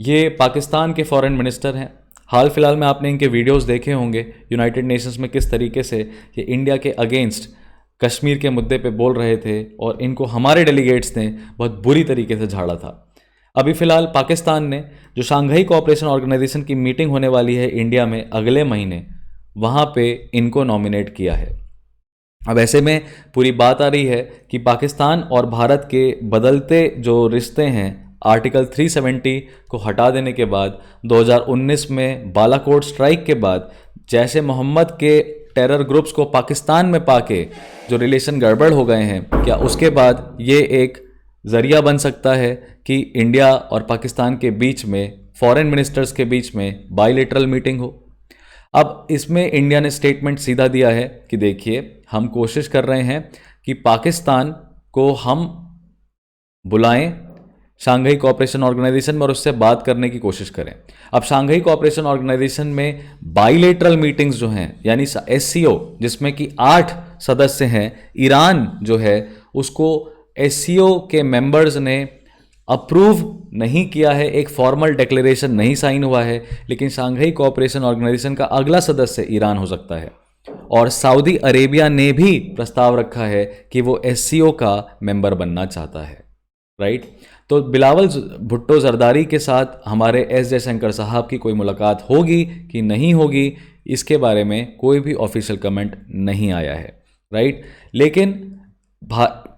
ये पाकिस्तान के फॉरेन मिनिस्टर हैं। हाल फिलहाल में आपने इनके वीडियोस देखे होंगे यूनाइटेड नेशंस में किस तरीके से ये इंडिया के अगेंस्ट कश्मीर के मुद्दे पे बोल रहे थे और इनको हमारे डेलीगेट्स ने बहुत बुरी तरीके से झाड़ा था। अभी फ़िलहाल पाकिस्तान ने जो शंघाई कोऑपरेशन ऑर्गेनाइजेशन की मीटिंग होने वाली है इंडिया में अगले महीने, वहाँ पे इनको नॉमिनेट किया है। अब ऐसे में पूरी बात आ रही है कि पाकिस्तान और भारत के बदलते जो रिश्ते हैं, आर्टिकल 370 को हटा देने के बाद 2019 में बालाकोट स्ट्राइक के बाद जैश ए मोहम्मद के टेरर ग्रुप्स को पाकिस्तान में पाके जो रिलेशन गड़बड़ हो गए हैं, क्या उसके बाद ये एक ज़रिया बन सकता है कि इंडिया और पाकिस्तान के बीच में, फॉरेन मिनिस्टर्स के बीच में बायलैटरल मीटिंग हो। अब इसमें इंडिया ने स्टेटमेंट सीधा दिया है कि देखिए हम कोशिश कर रहे हैं कि पाकिस्तान को हम बुलाएं शंघाई कोऑपरेशन ऑर्गेनाइजेशन में और उससे बात करने की कोशिश करें। अब शंघाई कोऑपरेशन ऑर्गेनाइजेशन में बायलैटरल मीटिंग्स जो हैं, यानी SCO, जिसमें कि 8 सदस्य हैं, ईरान जो है उसको एससीओ के मेंबर्स ने अप्रूव नहीं किया है, एक फॉर्मल डिक्लेरेशन नहीं साइन हुआ है, लेकिन शंघाई कोऑपरेशन ऑर्गेनाइजेशन का अगला सदस्य ईरान हो सकता है। और सऊदी अरेबिया ने भी प्रस्ताव रखा है कि वो एससीओ का मेंबर बनना चाहता है, राइट। तो बिलावल भुट्टो जरदारी के साथ हमारे एस जयशंकर साहब की कोई मुलाकात होगी कि नहीं होगी, इसके बारे में कोई भी ऑफिशियल कमेंट नहीं आया है, राइट। लेकिन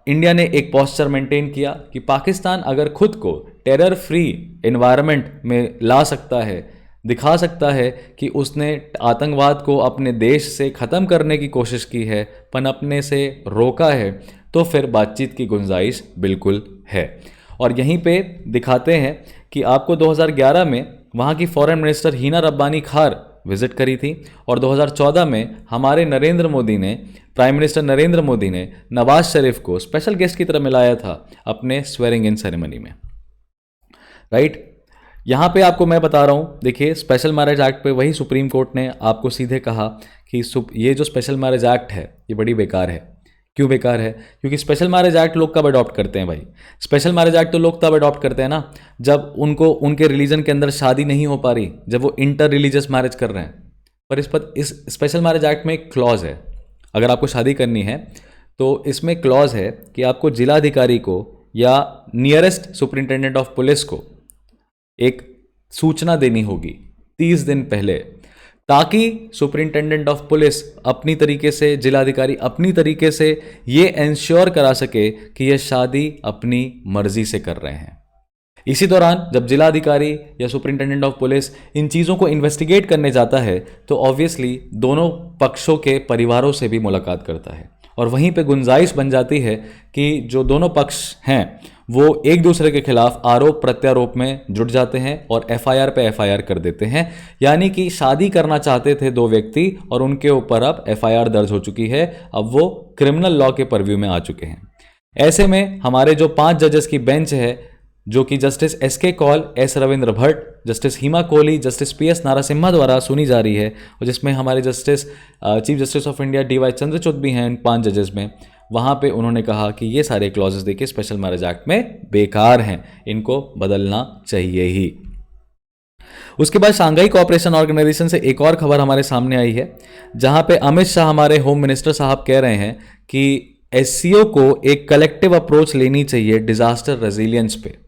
इंडिया ने एक पोस्चर मेंटेन किया कि पाकिस्तान अगर खुद को टेरर फ्री एनवायरनमेंट में ला सकता है, दिखा सकता है कि उसने आतंकवाद को अपने देश से ख़त्म करने की कोशिश की है, पनपने से रोका है, तो फिर बातचीत की गुंजाइश बिल्कुल है। और यहीं पे दिखाते हैं कि आपको 2011 में वहाँ की फॉरेन मिनिस्टर हिना रब्बानी खार विजिट करी थी, और 2014 में हमारे प्राइम मिनिस्टर नरेंद्र मोदी ने नवाज शरीफ को स्पेशल गेस्ट की तरह मिलाया था अपने स्वेरिंग इन सेरेमनी में, राइट। यहाँ पे आपको मैं बता रहा हूँ, देखिए स्पेशल मैरिज एक्ट पे वही सुप्रीम कोर्ट ने आपको सीधे कहा कि ये जो स्पेशल मैरिज एक्ट है ये बड़ी बेकार है। क्यों बेकार है? क्योंकि स्पेशल मैरिज एक्ट लोग कब अडॉप्ट करते हैं भाई? स्पेशल मैरिज एक्ट तो लोग तब अडॉप्ट करते हैं ना जब उनको उनके रिलीजन के अंदर शादी नहीं हो पा रही, जब वो इंटर रिलीजियस मैरिज कर रहे हैं। पर इस स्पेशल मैरिज एक्ट में एक क्लॉज है, अगर आपको शादी करनी है तो इसमें क्लॉज है कि आपको जिलाधिकारी को या नियरेस्ट सुपरिंटेंडेंट ऑफ पुलिस को एक सूचना देनी होगी 30 दिन पहले, ताकि सुपरिंटेंडेंट ऑफ पुलिस अपनी तरीके से, जिलाधिकारी अपनी तरीके से ये इंश्योर करा सके कि ये शादी अपनी मर्जी से कर रहे हैं। इसी दौरान जब जिलाधिकारी या सुपरिंटेंडेंट ऑफ पुलिस इन चीज़ों को इन्वेस्टिगेट करने जाता है तो ऑब्वियसली दोनों पक्षों के परिवारों से भी मुलाकात करता है, और वहीं पे गुंजाइश बन जाती है कि जो दोनों पक्ष हैं वो एक दूसरे के खिलाफ आरोप प्रत्यारोप में जुट जाते हैं और एफआईआर पे एफआईआर कर देते हैं। यानी कि शादी करना चाहते थे दो व्यक्ति और उनके ऊपर अब एफआईआर दर्ज हो चुकी है, अब वो क्रिमिनल लॉ के परव्यू में आ चुके हैं। ऐसे में हमारे जो 5 जजेस की बेंच है, जो कि justice S K Kaul, S Ravindra Bhat, justice Hima Kohli, justice P S Narasimha द्वारा सुनी जा रही है, और जिसमें हमारे chief justice of India D Y Chandrachud भी हैं इन 5 जजेस में, वहाँ पे उन्होंने कहा कि ये सारे क्लॉजेस देखिए स्पेशल मैरिज एक्ट में बेकार हैं, इनको बदलना चाहिए ही। उसके बाद शंघाई कोऑपरेशन ऑर्गेनाइजेशन से एक और खबर हमारे सामने आई है, जहाँ पे अमित शाह हमारे होम मिनिस्टर साहब कह रहे हैं कि एससीओ को एक कलेक्टिव अप्रोच लेनी चाहिए डिजास्टर रेजिलियंस पे।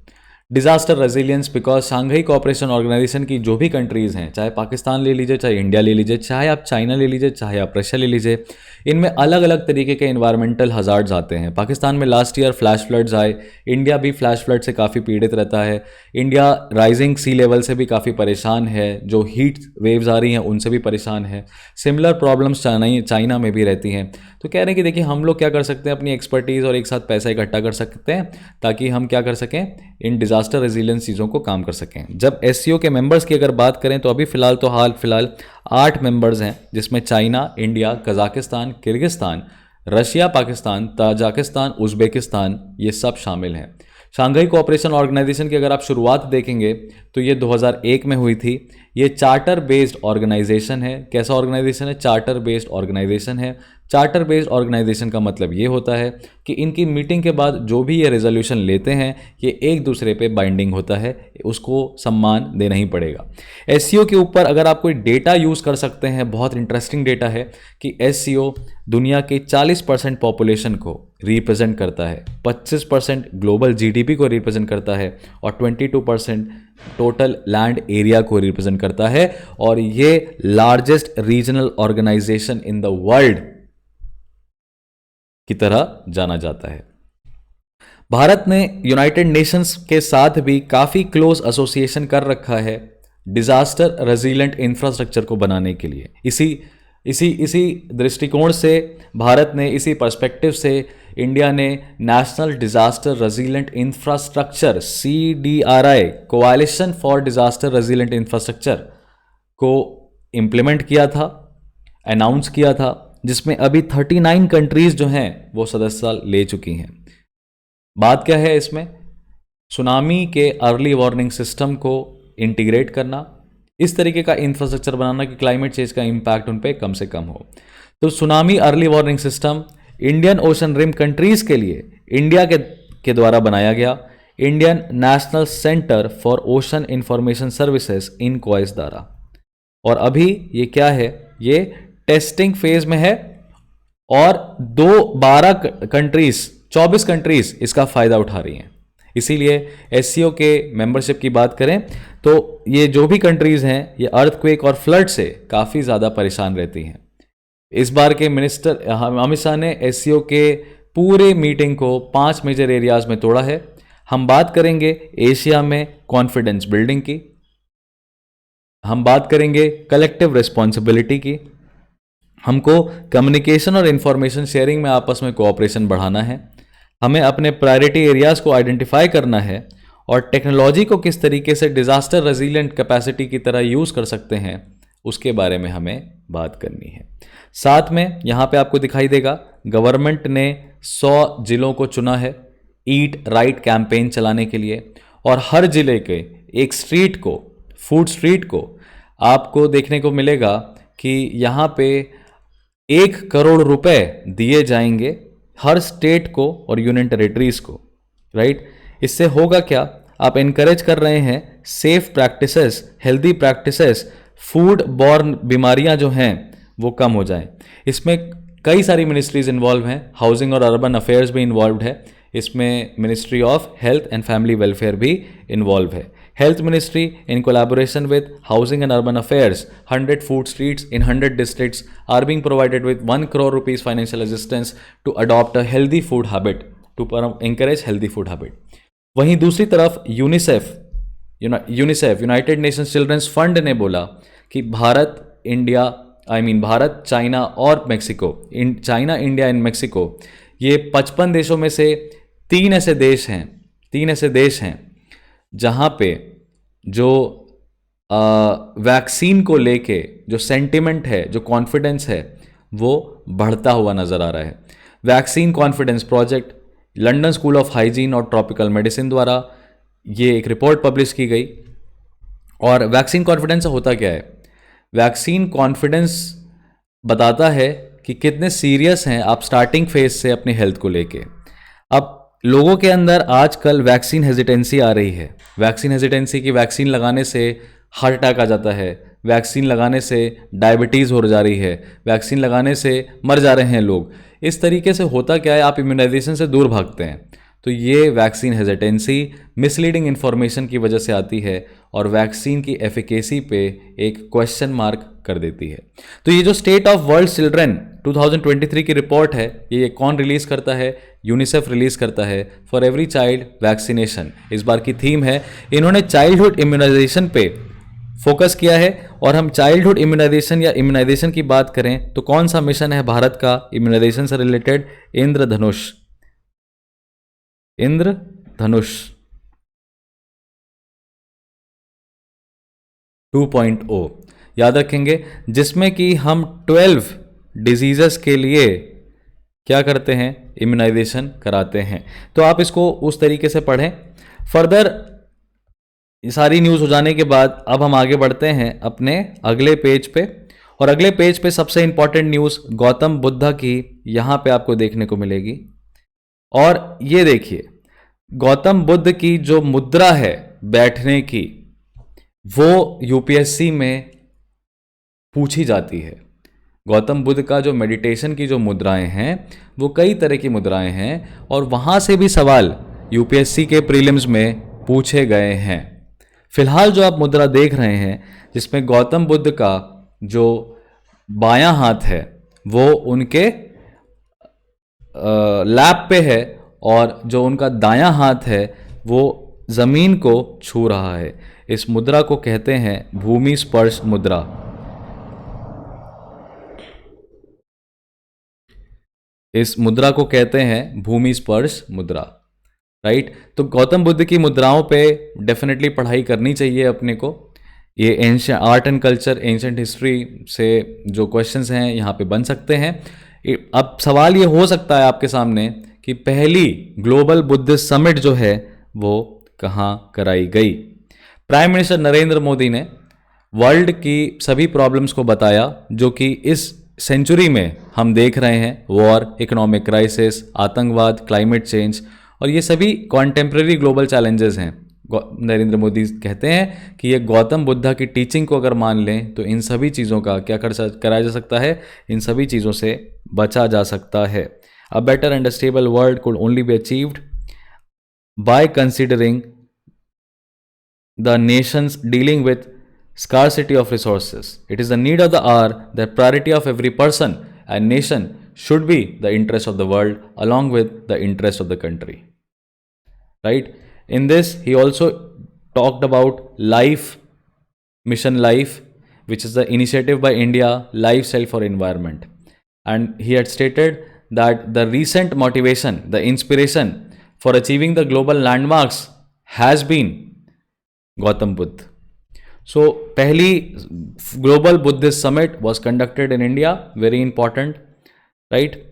Disaster resilience because Shanghai Cooperation Organisation की जो भी कंट्रीज़ हैं, चाहे पाकिस्तान ले लीजिए, चाहे इंडिया ले लीजिए, चाहे आप चाइना ले लीजिए, चाहे आप रशिया ले लीजिए, इनमें अलग अलग तरीके के इन्वायरमेंटल हजार्ड्स आते हैं। पाकिस्तान में लास्ट ईयर फ्लैश फ्लड्स आए, इंडिया भी फ्लैश फ्लड से काफ़ी पीड़ित रहता है। इंडिया राइजिंग सी लेवल से भी काफ़ी परेशान है, जो हीट वेव्स आ रही हैं उनसे भी परेशान है। सिमिलर प्रॉब्लम्स चाइना में भी रहती हैं। तो कह रहे हैं कि देखिए हम लोग क्या कर सकते हैं, अपनी एक्सपर्टीज़ और एक साथ पैसा इकट्ठा कर सकते हैं ताकि हम क्या कर सकें, इन डिजास्टर रेजिलियंस चीज़ों को काम कर सकें। जब एससीओ के मेंबर्स की अगर बात करें तो अभी हाल फिलहाल 8 मेंबर्स हैं, जिसमें China, India, Kazakhstan, Kyrgyzstan, Russia, Pakistan, Tajikistan, Uzbekistan, ये सब शामिल हैं। शंघाई कोऑपरेशन ऑर्गेनाइजेशन की अगर आप शुरुआत देखेंगे तो ये 2001 में हुई थी। ये चार्टर बेस्ड ऑर्गेनाइजेशन है। कैसा ऑर्गेनाइजेशन है? चार्टर बेस्ड ऑर्गेनाइजेशन है। चार्टर बेस्ड ऑर्गेनाइजेशन का मतलब ये होता है कि इनकी मीटिंग के बाद जो भी ये रेजोल्यूशन लेते हैं ये एक दूसरे पे बाइंडिंग होता है, उसको सम्मान देना ही पड़ेगा। एससीओ के ऊपर अगर आप कोई डेटा यूज़ कर सकते हैं, बहुत इंटरेस्टिंग डेटा है कि एससीओ दुनिया के 40% पॉपुलेशन को रिप्रेजेंट करता है, 25% ग्लोबल जीडीपी को रिप्रेजेंट करता है और 22% टोटल लैंड एरिया को रिप्रेजेंट करता है, और ये largest regional organisation in the world की तरह जाना जाता है। भारत ने यूनाइटेड नेशंस के साथ भी काफ़ी क्लोज एसोसिएशन कर रखा है डिजास्टर रेजिलिएंट इंफ्रास्ट्रक्चर को बनाने के लिए। इसी दृष्टिकोण से भारत ने, इसी पर्सपेक्टिव से इंडिया ने national disaster resilient infrastructure CDRI कोalition for disaster resilient infrastructure को इम्प्लीमेंट किया था, अनाउंस किया था, जिसमें अभी 39 कंट्रीज जो हैं वो सदस्यता ले चुकी हैं। बात क्या है इसमें? सुनामी के अर्ली वार्निंग सिस्टम को इंटीग्रेट करना, इस तरीके का इंफ्रास्ट्रक्चर बनाना कि क्लाइमेट चेंज का इम्पैक्ट उन पर कम से कम हो। तो tsunami early warning system Indian ocean rim countries के लिए इंडिया के द्वारा बनाया गया, Indian national centre for ocean information services INCOIS द्वारा। और अभी ये क्या है, ये टेस्टिंग फेज में है और 12 कंट्रीज 24 कंट्रीज इसका फायदा उठा रही हैं। इसीलिए एससीओ के मेंबरशिप की बात करें तो ये जो भी कंट्रीज हैं ये अर्थक्वेक और फ्लड से काफ़ी ज़्यादा परेशान रहती हैं। इस बार के मिनिस्टर अमित शाह ने एससीओ के पूरे मीटिंग को 5 मेजर एरियाज में तोड़ा है। हम बात करेंगे एशिया में कॉन्फिडेंस बिल्डिंग की, हम बात करेंगे कलेक्टिव रिस्पॉन्सिबिलिटी की, हमको कम्युनिकेशन और इंफॉर्मेशन शेयरिंग में आपस में कोऑपरेशन बढ़ाना है, हमें अपने प्रायोरिटी एरियाज को आइडेंटिफाई करना है और टेक्नोलॉजी को किस तरीके से डिजास्टर रेजिलिएंट कैपेसिटी की तरह यूज़ कर सकते हैं उसके बारे में हमें बात करनी है। साथ में यहाँ पे आपको दिखाई देगा गवर्नमेंट ने 100 जिलों को चुना है ईट राइट कैंपेन चलाने के लिए, और हर जिले के एक स्ट्रीट को, फूड स्ट्रीट को आपको देखने को मिलेगा कि यहाँ पे 1 करोड़ रुपए दिए जाएंगे हर स्टेट को और यूनियन टेरिटरीज को, राइट। इससे होगा क्या, आप इनकरेज कर रहे हैं safe practices, healthy practices, food borne बीमारियां जो हैं वो कम हो जाएं। इसमें कई सारी मिनिस्ट्रीज इन्वॉल्व हैं, हाउसिंग और अर्बन अफेयर्स भी इन्वॉल्व है, इसमें ministry of health and family welfare भी इन्वॉल्व है। Health ministry in collaboration with housing and urban affairs 100 food streets in 100 districts are being provided with 1 crore rupees financial assistance to adopt a healthy food habit, to encourage healthy food habit. वहीं दूसरी तरफ UNICEF United Nations Children's Fund ने बोला कि Bharat India Bharat China और Mexico, China India and Mexico, ये 55 देशों में से 3 ऐसे देश हैं जहाँ पे जो वैक्सीन को लेके जो सेंटिमेंट है, जो कॉन्फिडेंस है, वो बढ़ता हुआ नज़र आ रहा है। Vaccine confidence project London school of hygiene और ट्रॉपिकल मेडिसिन द्वारा ये एक रिपोर्ट पब्लिश की गई। और वैक्सीन कॉन्फिडेंस होता क्या है, वैक्सीन कॉन्फिडेंस बताता है कि कितने सीरियस हैं आप स्टार्टिंग फेज से अपनी हेल्थ को लेके। अब लोगों के अंदर आजकल वैक्सीन हेजिटेंसी आ रही है, वैक्सीन हेजिटेंसी की वैक्सीन लगाने से हार्ट अटैक आ जाता है, वैक्सीन लगाने से डायबिटीज़ हो जा रही है, वैक्सीन लगाने से मर जा रहे हैं लोग। इस तरीके से होता क्या है, आप इम्यूनाइजेशन से दूर भागते हैं। तो ये वैक्सीन हेजिटेंसी मिसलीडिंग इन्फॉर्मेशन की वजह से आती है और वैक्सीन की एफिकेसी पे एक क्वेश्चन मार्क कर देती है। तो ये जो स्टेट ऑफ वर्ल्ड चिल्ड्रन 2023 की रिपोर्ट है, ये कौन रिलीज़ करता है, यूनिसेफ रिलीज़ करता है, फॉर एवरी चाइल्ड वैक्सीनेशन। इस बार की थीम है, इन्होंने चाइल्डहुड इम्यूनाइजेशन पे फोकस किया है। और हम चाइल्डहुड इम्यूनाइजेशन या इम्यूनाइजेशन की बात करें तो कौन सा मिशन है भारत का इम्यूनाइजेशन से रिलेटेड, इंद्रधनुष 2.0 याद रखेंगे, जिसमें कि हम 12 डिजीजेस के लिए क्या करते हैं, इम्यूनाइजेशन कराते हैं। तो आप इसको उस तरीके से पढ़ें। फर्दर सारी न्यूज़ हो जाने के बाद अब हम आगे बढ़ते हैं अपने अगले पेज पे, और अगले पेज पे सबसे इंपॉर्टेंट न्यूज़ गौतम बुद्धा की यहाँ पे आपको देखने को मिलेगी। और ये देखिए, गौतम बुद्ध की जो मुद्रा है बैठने की, वो यूपीएससी में पूछी जाती है। गौतम बुद्ध का जो मेडिटेशन की जो मुद्राएं हैं वो कई तरह की मुद्राएं हैं और वहाँ से भी सवाल यूपीएससी के प्रीलिम्स में पूछे गए हैं। फिलहाल जो आप मुद्रा देख रहे हैं जिसमें गौतम बुद्ध का जो बायां हाथ है वो उनके लैप पे है और जो उनका दायां हाथ है वो ज़मीन को छू रहा है। इस मुद्रा को कहते हैं भूमि स्पर्श मुद्रा। इस मुद्रा को कहते हैं भूमि स्पर्श मुद्रा, राइट। तो गौतम बुद्ध की मुद्राओं पे डेफिनेटली पढ़ाई करनी चाहिए अपने को। ये ancient art and culture, ancient history से जो क्वेश्चंस हैं यहाँ पे बन सकते हैं। अब सवाल ये हो सकता है आपके सामने कि पहली ग्लोबल बुद्धिस्ट समिट जो है वो कहाँ कराई गई। प्राइम मिनिस्टर नरेंद्र मोदी ने वर्ल्ड की सभी प्रॉब्लम्स को बताया जो कि इस सेंचुरी में हम देख रहे हैं वॉर, इकोनॉमिक क्राइसिस, आतंकवाद, क्लाइमेट चेंज, और ये सभी कॉन्टेम्प्रेरी ग्लोबल चैलेंजेस हैं। नरेंद्र मोदी कहते हैं कि ये गौतम बुद्धा की टीचिंग को अगर मान लें तो इन सभी चीज़ों का क्या कराया जा सकता है, इन सभी चीज़ों से बचा जा सकता है। A better and stable world could only be achieved by considering the nations dealing with scarcity of resources. It is the need of the hour that priority of every person and nation should be the interest of the world along with the interest of the country. Right? In this, he also talked about Life, Mission Life, which is the initiative by India, Lifestyle for Environment. And he had stated that the recent motivation, the inspiration for achieving the global landmarks has been Gautam Buddha. So, पहली global Buddhist summit was conducted in India, very important, right.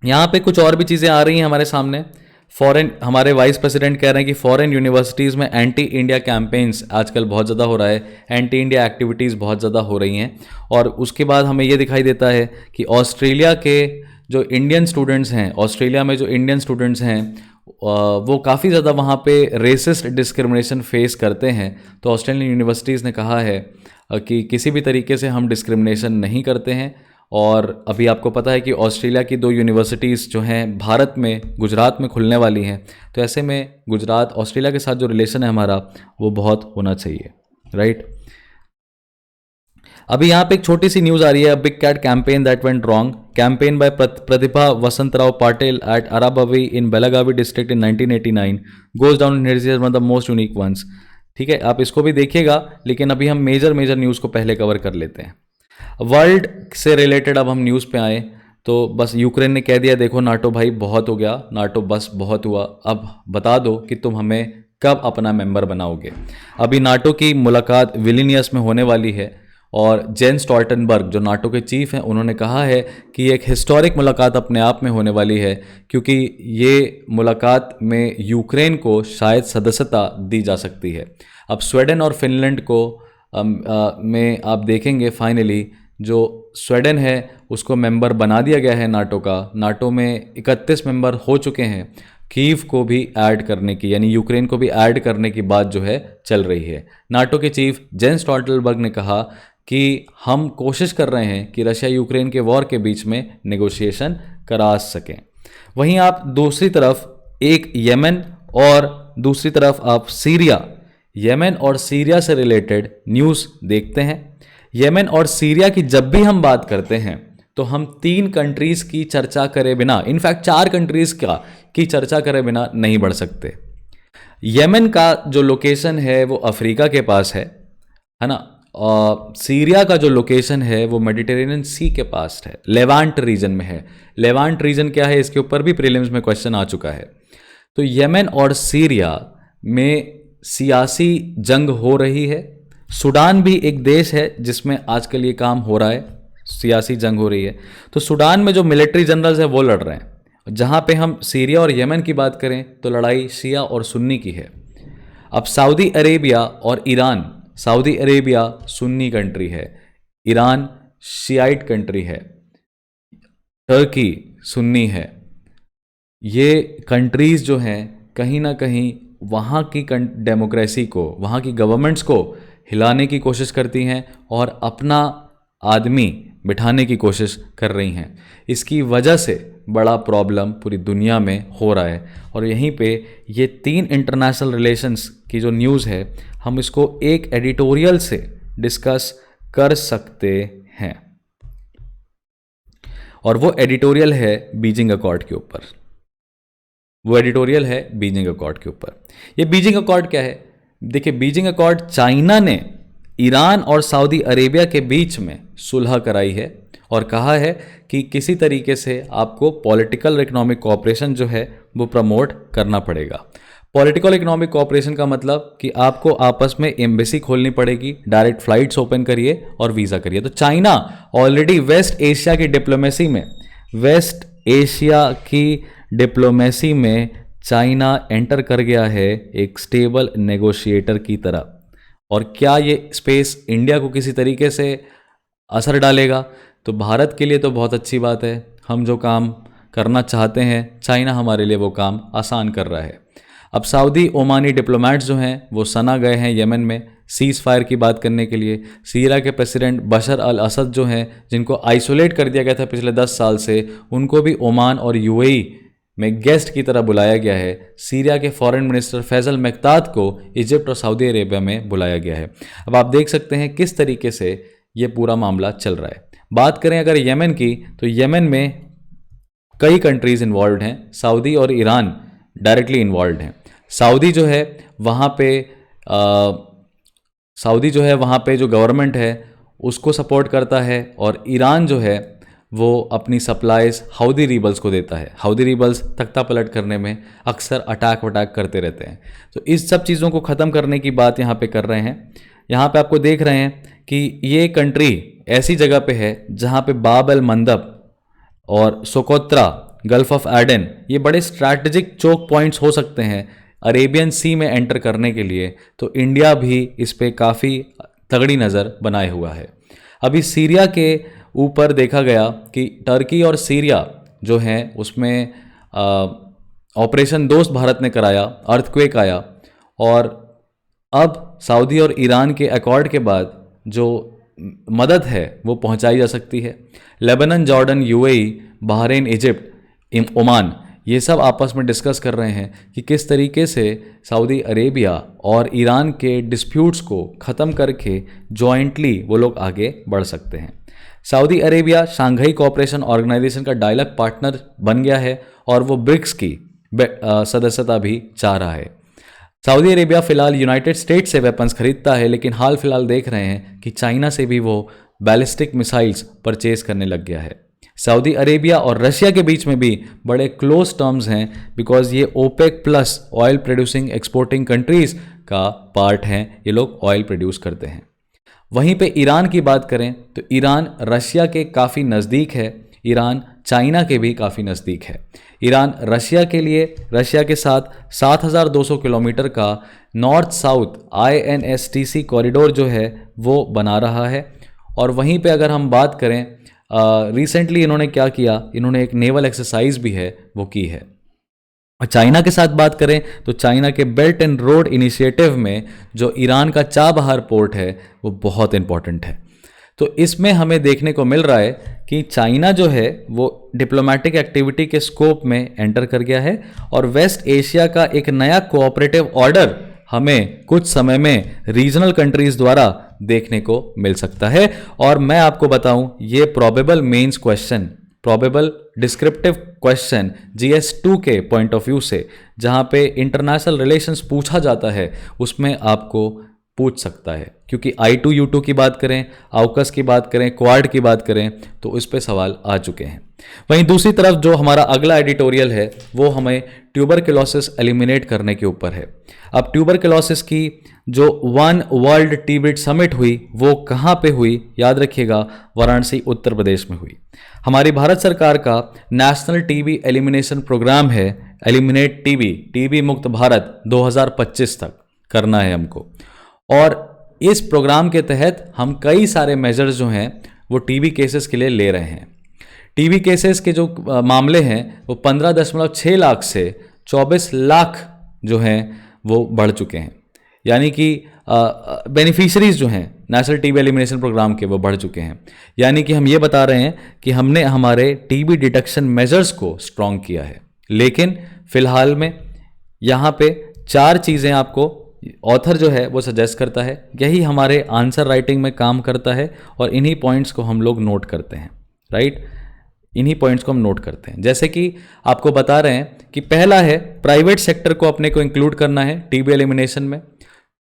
यहाँ पे कुछ और भी चीज़ें आ रही हैं हमारे सामने। फॉरेन, हमारे वाइस प्रेसिडेंट कह रहे हैं कि फॉरेन यूनिवर्सिटीज़ में एंटी इंडिया कैंपेन्स आजकल बहुत ज़्यादा हो रहा है, एंटी इंडिया एक्टिविटीज़ बहुत ज़्यादा हो रही हैं। और उसके बाद हमें ये दिखाई देता है कि ऑस्ट्रेलिया के जो इंडियन स्टूडेंट्स हैं, ऑस्ट्रेलिया में जो इंडियन स्टूडेंट्स हैं वो काफ़ी ज़्यादा वहाँ पे रेसिस्ट डिस्क्रिमिनेशन फेस करते हैं। तो ऑस्ट्रेलियन यूनिवर्सिटीज़ ने कहा है कि किसी भी तरीके से हम डिस्क्रिमिनेशन नहीं करते हैं। और अभी आपको पता है कि ऑस्ट्रेलिया की 2 यूनिवर्सिटीज़ जो हैं भारत में, गुजरात में खुलने वाली हैं। तो ऐसे में गुजरात, ऑस्ट्रेलिया के साथ जो रिलेशन है हमारा, वो बहुत होना चाहिए, राइट। अभी यहाँ पे एक छोटी सी न्यूज़ आ रही है, big cat campaign that went wrong, campaign by Pratibha Vasantrao Patil at Arabavi in Belagavi district in 1989 goes down in history as one of the most unique ones. ठीक है, आप इसको भी देखिएगा, लेकिन अभी हम मेजर न्यूज़ को पहले कवर कर लेते हैं। वर्ल्ड से रिलेटेड अब हम न्यूज़ पे आए तो बस यूक्रेन ने कह दिया, देखो नाटो भाई बहुत हो गया, नाटो बस बहुत हुआ, अब बता दो कि तुम हमें कब अपना मेंबर बनाओगे। अभी नाटो की मुलाकात विलिनियस में होने वाली है और जेंस स्टोल्टनबर्ग जो नाटो के चीफ हैं, उन्होंने कहा है कि ये एक हिस्टोरिक मुलाकात अपने आप में होने वाली है, क्योंकि ये मुलाकात में यूक्रेन को शायद सदस्यता दी जा सकती है। अब स्वीडन और फिनलैंड को में आप देखेंगे फाइनली जो स्वीडन है उसको मेंबर बना दिया गया है नाटो का। नाटो में 31 मेंबर हो चुके हैं। कीव को भी ऐड करने की, यानी यूक्रेन को भी ऐड करने की बात जो है चल रही है। नाटो के चीफ जेंस स्टोल्टनबर्ग ने कहा कि हम कोशिश कर रहे हैं कि रशिया यूक्रेन के वॉर के बीच में नेगोशिएशन करा सकें। वहीं आप दूसरी तरफ एक यमन और दूसरी तरफ आप सीरिया, यमन और सीरिया से रिलेटेड न्यूज़ देखते हैं। यमन और सीरिया की जब भी हम बात करते हैं तो हम 3 कंट्रीज़ की चर्चा करे बिना, इनफैक्ट 4 कंट्रीज़ की चर्चा करे बिना नहीं बढ़ सकते। यमन का जो लोकेशन है वो अफ्रीका के पास है ना। और सीरिया का जो लोकेशन है वो मेडिटेरेनियन सी के पास है, लेवांट रीजन में है। लेवांट रीजन क्या है, इसके ऊपर भी प्रीलिम्स में क्वेश्चन आ चुका है। तो यमन और सीरिया में सियासी जंग हो रही है। सूडान भी एक देश है जिसमें आजकल ये काम हो रहा है, सियासी जंग हो रही है। तो सूडान में जो मिलिट्री जनरल्स हैं वो लड़ रहे हैं। जहाँ पे हम सीरिया और यमन की बात करें तो लड़ाई शिया और सुन्नी की है। अब सऊदी अरेबिया और Iran, Saudi Arabia Sunni country है, ईरान शियाइट कंट्री है, टर्की सुन्नी है। ये कंट्रीज़ जो हैं कहीं ना कहीं वहाँ की डेमोक्रेसी को, वहाँ की गवर्नमेंट्स को हिलाने की कोशिश करती हैं और अपना आदमी बिठाने की कोशिश कर रही हैं। इसकी वजह से बड़ा प्रॉब्लम पूरी दुनिया में हो रहा है। और यहीं पे ये 3 इंटरनेशनल रिलेशंस की जो न्यूज़ है, हम इसको एक एडिटोरियल से डिस्कस कर सकते हैं। और वो एडिटोरियल है बीजिंग अकॉर्ड के ऊपर। वो एडिटोरियल है बीजिंग अकॉर्ड के ऊपर। ये बीजिंग अकॉर्ड क्या है? देखिए, बीजिंग अकॉर्ड चाइना ने ईरान और सऊदी अरेबिया के बीच में सुलह कराई है और कहा है कि किसी तरीके से आपको पॉलिटिकल इकोनॉमिक कोऑपरेशन जो है वो प्रमोट करना पड़ेगा। पॉलिटिकल इकोनॉमिक कोऑपरेशन का मतलब कि आपको आपस में एम्बेसी खोलनी पड़ेगी, डायरेक्ट फ्लाइट्स ओपन करिए और वीज़ा करिए। तो चाइना ऑलरेडी वेस्ट एशिया की डिप्लोमेसी में चाइना एंटर कर गया है एक स्टेबल नेगोशिएटर की तरह। और क्या ये स्पेस इंडिया को किसी तरीके से असर डालेगा? तो भारत के लिए तो बहुत अच्छी बात है, हम जो काम करना चाहते हैं चाइना हमारे लिए वो काम आसान कर रहा है। अब सऊदी ओमानी डिप्लोमेट्स जो हैं वो सना गए हैं यमन में सीज़ फायर की बात करने के लिए। सीरिया के प्रेसिडेंट बशर अल असद जो हैं, जिनको आइसोलेट कर दिया गया था पिछले 10 साल से, उनको भी ओमान और यूएई में गेस्ट की तरह बुलाया गया है। सीरिया के फॉरेन मिनिस्टर फैसल मेक्तात को इजिप्ट और सऊदी अरेबिया में बुलाया गया है। अब आप देख सकते हैं किस तरीके से ये पूरा मामला चल रहा है। बात करें अगर यमन की, तो यमन में कई कंट्रीज़ इन्वॉल्व हैं, सऊदी और ईरान डायरेक्टली इन्वॉल्व हैं। सऊदी जो है वहाँ पे जो गवर्नमेंट है उसको सपोर्ट करता है, और ईरान जो है वो अपनी सप्लाईज हाउदी रिबल्स को देता है। हाउदी रिबल्स तख्ता पलट करने में अक्सर अटैक वटैक करते रहते हैं। तो इस सब चीज़ों को ख़त्म करने की बात यहाँ पे कर रहे हैं। यहाँ पे आपको देख रहे हैं कि ये कंट्री ऐसी जगह पे है जहाँ पे बाब अल मंदब और सोकोत्रा, गल्फ ऑफ एडन, ये बड़े स्ट्रैटेजिक चोक पॉइंट्स हो सकते हैं अरेबियन सी में एंटर करने के लिए। तो इंडिया भी इस पे काफ़ी तगड़ी नज़र बनाए हुआ है। अभी सीरिया के ऊपर देखा गया कि टर्की और सीरिया जो हैं उसमें ऑपरेशन दोस्त भारत ने कराया, अर्थक्वेक आया, और अब सऊदी और ईरान के अकॉर्ड के बाद जो मदद है वो पहुंचाई जा सकती है। Lebanon, Jordan, UAE, Bahrain, Egypt, Oman, ये सब आपस में डिस्कस कर रहे हैं कि किस तरीके से सऊदी अरेबिया और ईरान के डिस्प्यूट्स को ख़त्म करके जॉइंटली वो लोग आगे बढ़ सकते हैं। Saudi Arabia Shanghai Cooperation Organisation का डायलॉग पार्टनर बन गया है और वो ब्रिक्स की सदस्यता भी चाह रहा है। सऊदी अरेबिया फ़िलहाल यूनाइटेड स्टेट्स से वेपन्स खरीदता है, लेकिन हाल फिलहाल देख रहे हैं कि चाइना से भी वो बैलिस्टिक मिसाइल्स परचेज करने लग गया है। सऊदी अरेबिया और रशिया के बीच में भी बड़े क्लोज टर्म्स हैं, बिकॉज ये OPEC plus oil producing exporting countries का पार्ट हैं, ये लोग ऑयल प्रोड्यूस करते हैं। वहीं पे ईरान की बात करें तो ईरान रशिया के काफ़ी नज़दीक है, ईरान चाइना के भी काफ़ी नज़दीक है। ईरान रशिया के साथ 7,200 किलोमीटर का नॉर्थ साउथ INSTC कॉरिडोर जो है वो बना रहा है। और वहीं पे अगर हम बात करें रिसेंटली इन्होंने क्या किया, इन्होंने एक नेवल एक्सरसाइज भी है वो की है। और चाइना के साथ बात करें तो चाइना के बेल्ट एंड रोड इनिशिएटिव में जो ईरान का चाबहार पोर्ट है वो बहुत इंपॉर्टेंट है। तो इसमें हमें देखने को मिल रहा है कि चाइना जो है वो डिप्लोमेटिक एक्टिविटी के स्कोप में एंटर कर गया है, और वेस्ट एशिया का एक नया कोऑपरेटिव ऑर्डर हमें कुछ समय में रीजनल कंट्रीज द्वारा देखने को मिल सकता है। और मैं आपको बताऊं, ये probable mains question, probable descriptive question GS2 के पॉइंट ऑफ व्यू से, जहां पे इंटरनेशनल रिलेशंस पूछा जाता है, उसमें आपको पूछ सकता है। क्योंकि I2U2 की बात करें, AUKUS की बात करें, क्वाड की बात करें, तो इस पे सवाल आ चुके हैं। वहीं दूसरी तरफ जो हमारा अगला एडिटोरियल है वो हमें ट्यूबरक्लोसिस एलिमिनेट करने के ऊपर है। अब ट्यूबरक्लोसिस की जो वन वर्ल्ड टीबी समिट हुई वो कहाँ पे हुई, याद रखिएगा, वाराणसी उत्तर प्रदेश में हुई। हमारी भारत सरकार का नेशनल टीबी एलिमिनेशन प्रोग्राम है, एलिमिनेट टीबी मुक्त भारत 2025 तक करना है हमको। और इस प्रोग्राम के तहत हम कई सारे मेजर्स जो हैं वो टीबी केसेस के लिए ले रहे हैं। टीबी केसेस के जो मामले हैं वो 15.6 लाख से 24 लाख जो हैं वो बढ़ चुके हैं। यानी कि बेनिफिशरीज जो हैं नेशनल टीबी एलिमिनेशन प्रोग्राम के वो बढ़ चुके हैं। यानी कि हम ये बता रहे हैं कि हमने हमारे टीबी डिटेक्शन मेजर्स को स्ट्रॉन्ग किया है। लेकिन फिलहाल में यहाँ पे 4 चीज़ें आपको ऑथर जो है वो सजेस्ट करता है, यही हमारे आंसर राइटिंग में काम करता है, और इन्हीं पॉइंट्स को हम लोग नोट करते हैं, राइट। इन्हीं पॉइंट्स को हम नोट करते हैं। जैसे कि आपको बता रहे हैं कि पहला है प्राइवेट सेक्टर को अपने को इंक्लूड करना है टीबी एलिमिनेशन में।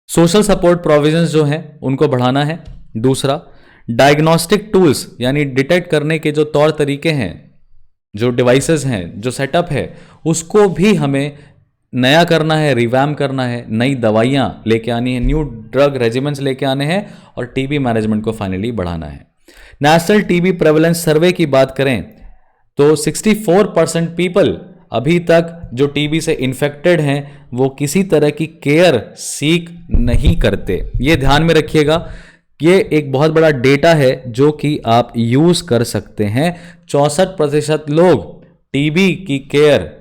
सोशल सपोर्ट प्रोविजंस जो हैं उनको बढ़ाना है। दूसरा, डायग्नोस्टिक टूल्स यानी डिटेक्ट करने के जो तौर तरीके हैं, जो डिवाइसेस हैं, जो सेटअप है, उसको भी हमें नया करना है, रिवैम करना है, नई दवाइयाँ लेके आनी है, न्यू ड्रग रेजिमेंट्स लेके आने हैं, और टीबी मैनेजमेंट को फाइनली बढ़ाना है। नेशनल टीबी प्रेवलेंस सर्वे की बात करें तो 64% पीपल अभी तक जो टीबी से इन्फेक्टेड हैं वो किसी तरह की केयर सीक नहीं करते। ये ध्यान में रखिएगा ये एक बहुत बड़ा डेटा है जो कि आप यूज़ कर सकते हैं। 64% लोग टीबी की केयर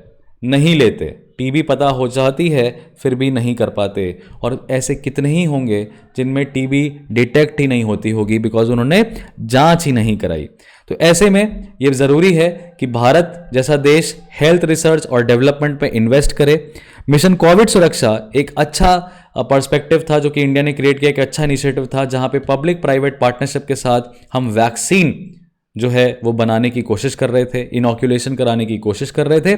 नहीं लेते, टीबी पता हो जाती है फिर भी नहीं कर पाते, और ऐसे कितने ही होंगे जिनमें टीबी डिटेक्ट ही नहीं होती होगी बिकॉज उन्होंने जांच ही नहीं कराई। तो ऐसे में ये ज़रूरी है कि भारत जैसा देश हेल्थ रिसर्च और डेवलपमेंट पे इन्वेस्ट करे। मिशन कोविड सुरक्षा एक अच्छा पर्सपेक्टिव था जो कि इंडिया ने क्रिएट किया, एक अच्छा इनिशिएटिव था जहां पे पब्लिक प्राइवेट पार्टनरशिप के साथ हम वैक्सीन जो है वो बनाने की कोशिश कर रहे थे, इनॉक्यूलेशन कराने की कोशिश कर रहे थे,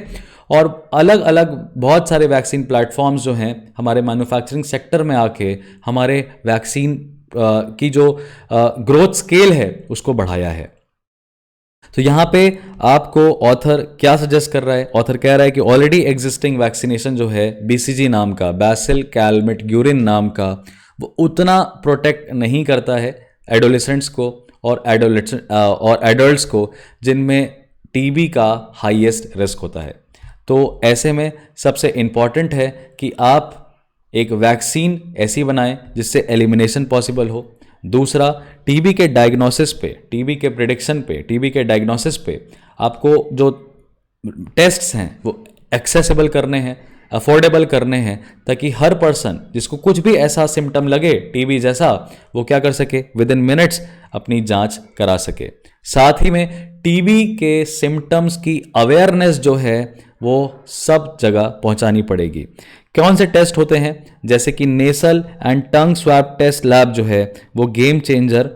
और अलग अलग बहुत सारे वैक्सीन प्लेटफॉर्म्स जो हैं हमारे मैन्युफैक्चरिंग सेक्टर में आके हमारे वैक्सीन की जो ग्रोथ स्केल है उसको बढ़ाया है। तो यहाँ पे आपको ऑथर क्या सजेस्ट कर रहा है? ऑथर कह रहा है कि ऑलरेडी एग्जिस्टिंग वैक्सीनेशन जो है बीसीजी नाम का, बैसिल कैलमेट ग्यूरिन नाम का, वो उतना प्रोटेक्ट नहीं करता है एडोलेसेंट्स को और एडल्ट्स को जिनमें टीबी का हाईएस्ट रिस्क होता है। तो ऐसे में सबसे इम्पॉर्टेंट है कि आप एक वैक्सीन ऐसी बनाएं जिससे एलिमिनेशन पॉसिबल हो। दूसरा, टीबी के डायग्नोसिस पे, टीबी के प्रिडिक्शन पे, टीबी के डायग्नोसिस पे आपको जो टेस्ट्स हैं वो एक्सेसिबल करने हैं, अफोर्डेबल करने हैं, ताकि हर पर्सन जिसको कुछ भी ऐसा सिम्टम लगे टीबी जैसा, वो क्या कर सके, विद इन मिनट्स अपनी जांच करा सके। साथ ही में टीबी के सिम्टम्स की अवेयरनेस जो है वो सब जगह पहुंचानी पड़ेगी। कौन से टेस्ट होते हैं? जैसे कि nasal and tongue swab test lab जो है वो गेम चेंजर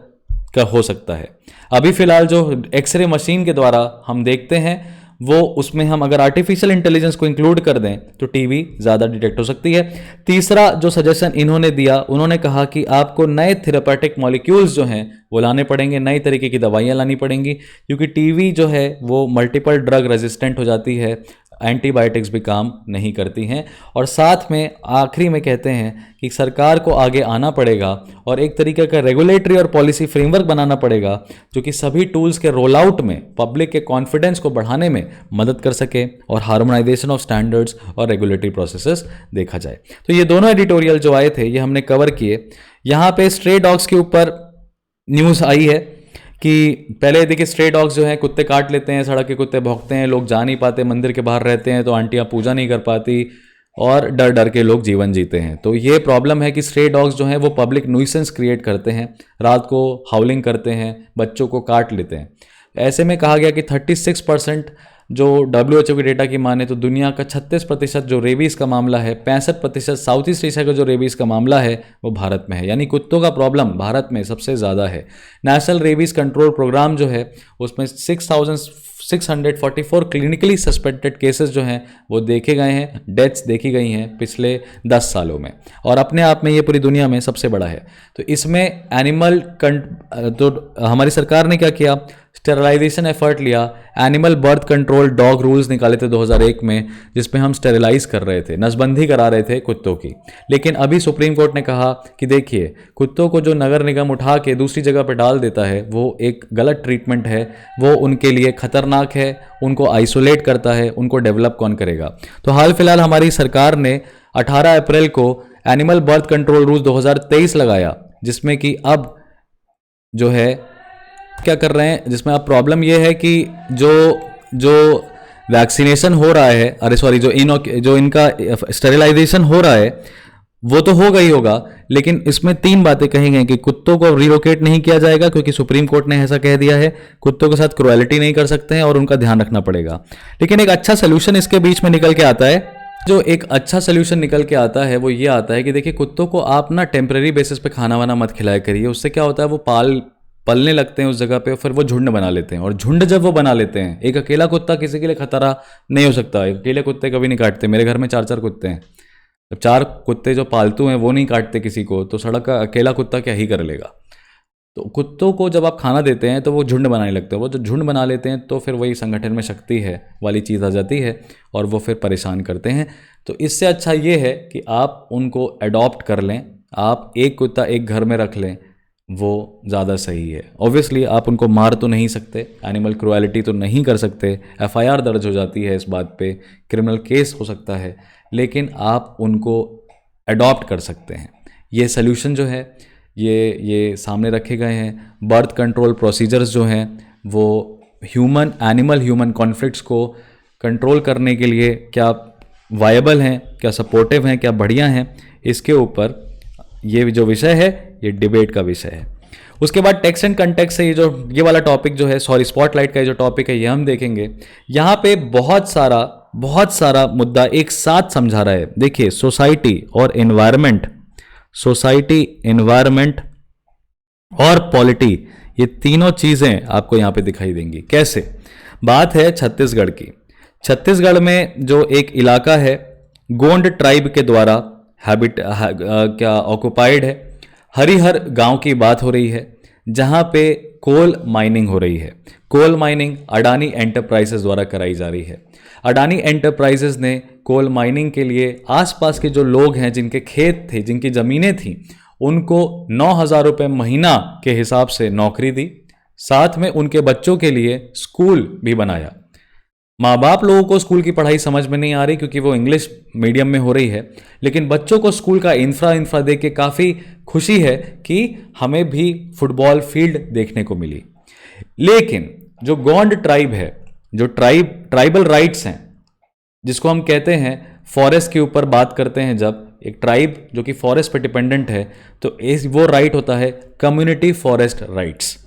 का हो सकता है। अभी फिलहाल जो एक्सरे मशीन के द्वारा हम देखते हैं वो, उसमें हम अगर आर्टिफिशियल इंटेलिजेंस को इंक्लूड कर दें तो टीबी ज़्यादा डिटेक्ट हो सकती है। तीसरा जो सजेशन इन्होंने दिया, उन्होंने कहा कि आपको नए थेरेपेटिक मॉलिक्यूल्स जो हैं वो लाने पड़ेंगे, नई तरीके की दवाइयाँ लानी पड़ेंगी, क्योंकि टीबी जो है वो मल्टीपल ड्रग रेजिस्टेंट हो जाती है, एंटीबायोटिक्स भी काम नहीं करती हैं। और साथ में आखिरी में कहते हैं कि सरकार को आगे आना पड़ेगा और एक तरीके का रेगुलेटरी और पॉलिसी फ्रेमवर्क बनाना पड़ेगा जो कि सभी टूल्स के रोल आउट में पब्लिक के कॉन्फिडेंस को बढ़ाने में मदद कर सके और हार्मोनाइजेशन ऑफ स्टैंडर्ड्स और रेगुलेटरी प्रोसेसेस देखा जाए। तो ये दोनों एडिटोरियल जो आए थे ये हमने कवर किए। यहाँ पे स्ट्रे डॉग्स के ऊपर न्यूज़ आई है कि पहले देखिए स्ट्रे डॉग्स जो हैं कुत्ते काट लेते हैं, सड़क के कुत्ते भौंकते हैं, लोग जा नहीं पाते, मंदिर के बाहर रहते हैं तो आंटियां पूजा नहीं कर पाती और डर डर के लोग जीवन जीते हैं। तो ये प्रॉब्लम है कि स्ट्रे डॉग्स जो हैं वो पब्लिक न्यूइसेंस क्रिएट करते हैं, रात को हाउलिंग करते हैं, बच्चों को काट लेते हैं। ऐसे में कहा गया कि 36% जो WHO के डेटा की माने तो दुनिया का 36% जो रेबीज़ का मामला है, 65% साउथ ईस्ट एशिया का जो रेबीज़ का मामला है वो भारत में है, यानी कुत्तों का प्रॉब्लम भारत में सबसे ज़्यादा है। नेशनल रेबीज़ कंट्रोल प्रोग्राम जो है उसमें 6,644 क्लिनिकली सस्पेक्टेड केसेस जो हैं वो देखे गए हैं, डेथ्स देखी गई हैं पिछले 10 सालों में, और अपने आप में ये पूरी दुनिया में सबसे बड़ा है। तो इसमें तो हमारी सरकार ने क्या किया, स्टेरिलाइजेशन एफर्ट लिया, animal birth control dog rules निकाले थे 2001 में, जिसमें हम स्टेरिलाइज कर रहे थे, नसबंदी करा रहे थे कुत्तों की। लेकिन अभी सुप्रीम कोर्ट ने कहा कि देखिए कुत्तों को जो नगर निगम उठा के दूसरी जगह पर डाल देता है वो एक गलत ट्रीटमेंट है, वो उनके लिए खतरनाक है, उनको आइसोलेट करता है, उनको डेवलप कौन करेगा। तो हाल फिलहाल हमारी सरकार ने 18 अप्रैल को एनिमल बर्थ कंट्रोल रूल्स 2023 लगाया, जिसमें कि अब जो है क्या कर रहे हैं, जिसमें अब प्रॉब्लम यह है कि जो वैक्सीनेशन हो रहा है, अरे सॉरी, जो इनका स्टेरिलाइजेशन हो रहा है वो तो होगा ही होगा, लेकिन इसमें 3 बातें कही गई कि कुत्तों को रिलोकेट नहीं किया जाएगा क्योंकि सुप्रीम कोर्ट ने ऐसा कह दिया है, कुत्तों के साथ क्रुएलिटी नहीं कर सकते हैं और उनका ध्यान रखना पड़ेगा। लेकिन एक अच्छा सोल्यूशन इसके बीच में निकल के आता है, जो एक अच्छा सोल्यूशन निकल के आता है वो ये आता है कि देखिए कुत्तों को आप ना टेम्परेरी बेसिस पे खाना वाना मत खिलाया करिए। उससे क्या होता है, वो पलने लगते हैं उस जगह पे, फिर वो झुंड बना लेते हैं, और झुंड जब वो बना लेते हैं, एक अकेला कुत्ता किसी के लिए खतरा नहीं हो सकता, अकेले कुत्ते कभी नहीं काटते। मेरे घर में 4-4 कुत्ते हैं, जब 4 कुत्ते जो पालतू हैं वो नहीं काटते किसी को, तो सड़क का अकेला कुत्ता क्या ही कर लेगा। तो कुत्तों को जब आप खाना देते हैं तो वो झुंड बनाने लगते हैं, वो जो झुंड बना लेते हैं तो फिर वही संगठन में शक्ति है वाली चीज़ आ जाती है और वो फिर परेशान करते हैं। तो इससे अच्छा ये है कि आप उनको अडॉप्ट कर लें, आप एक कुत्ता एक घर में रख लें, वो ज़्यादा सही है। ऑब्वियसली आप उनको मार तो नहीं सकते, एनिमल क्रुएलिटी तो नहीं कर सकते, FIR दर्ज हो जाती है इस बात पे, क्रिमिनल केस हो सकता है, लेकिन आप उनको अडॉप्ट कर सकते हैं। ये सल्यूशन जो है ये सामने रखे गए हैं। बर्थ कंट्रोल प्रोसीजर्स जो हैं वो ह्यूमन एनिमल ह्यूमन कॉन्फ्लिक्ट्स को कंट्रोल करने के लिए क्या वायबल हैं, क्या सपोर्टिव हैं, क्या बढ़िया हैं, इसके ऊपर ये जो विषय है ये डिबेट का विषय है। उसके बाद टेक्स्ट एंड कंटेक्स्ट से ये वाला टॉपिक जो है, सॉरी स्पॉटलाइट का ये जो टॉपिक है ये हम देखेंगे। यहाँ पे बहुत सारा मुद्दा एक साथ समझा रहा है। देखिए सोसाइटी और एनवायरनमेंट, सोसाइटी एनवायरनमेंट और पॉलिटी, ये तीनों चीजें आपको यहाँ पे दिखाई देंगी। कैसे? बात है छत्तीसगढ़ की। छत्तीसगढ़ में जो एक इलाका है गोंड ट्राइब के द्वारा क्या ऑक्युपाइड है। हरिहर गांव की बात हो रही है जहां पे कोल माइनिंग हो रही है। कोल माइनिंग अडानी एंटरप्राइजेस द्वारा कराई जा रही है। अडानी एंटरप्राइजेस ने कोल माइनिंग के लिए आसपास के जो लोग हैं, जिनके खेत थे, जिनकी ज़मीनें थीं, उनको 9,000 रुपये महीना के हिसाब से नौकरी दी। साथ में उनके बच्चों के लिए स्कूल भी बनाया। माँ बाप लोगों को स्कूल की पढ़ाई समझ में नहीं आ रही क्योंकि वो इंग्लिश मीडियम में हो रही है, लेकिन बच्चों को स्कूल का इंफ्रा देख के काफ़ी खुशी है कि हमें भी फुटबॉल फील्ड देखने को मिली। लेकिन जो गोंड ट्राइब है, जो ट्राइबल राइट्स हैं, जिसको हम कहते हैं फॉरेस्ट के ऊपर बात करते हैं, जब एक ट्राइब जो कि फॉरेस्ट पर डिपेंडेंट है तो वो राइट होता है community forest rights.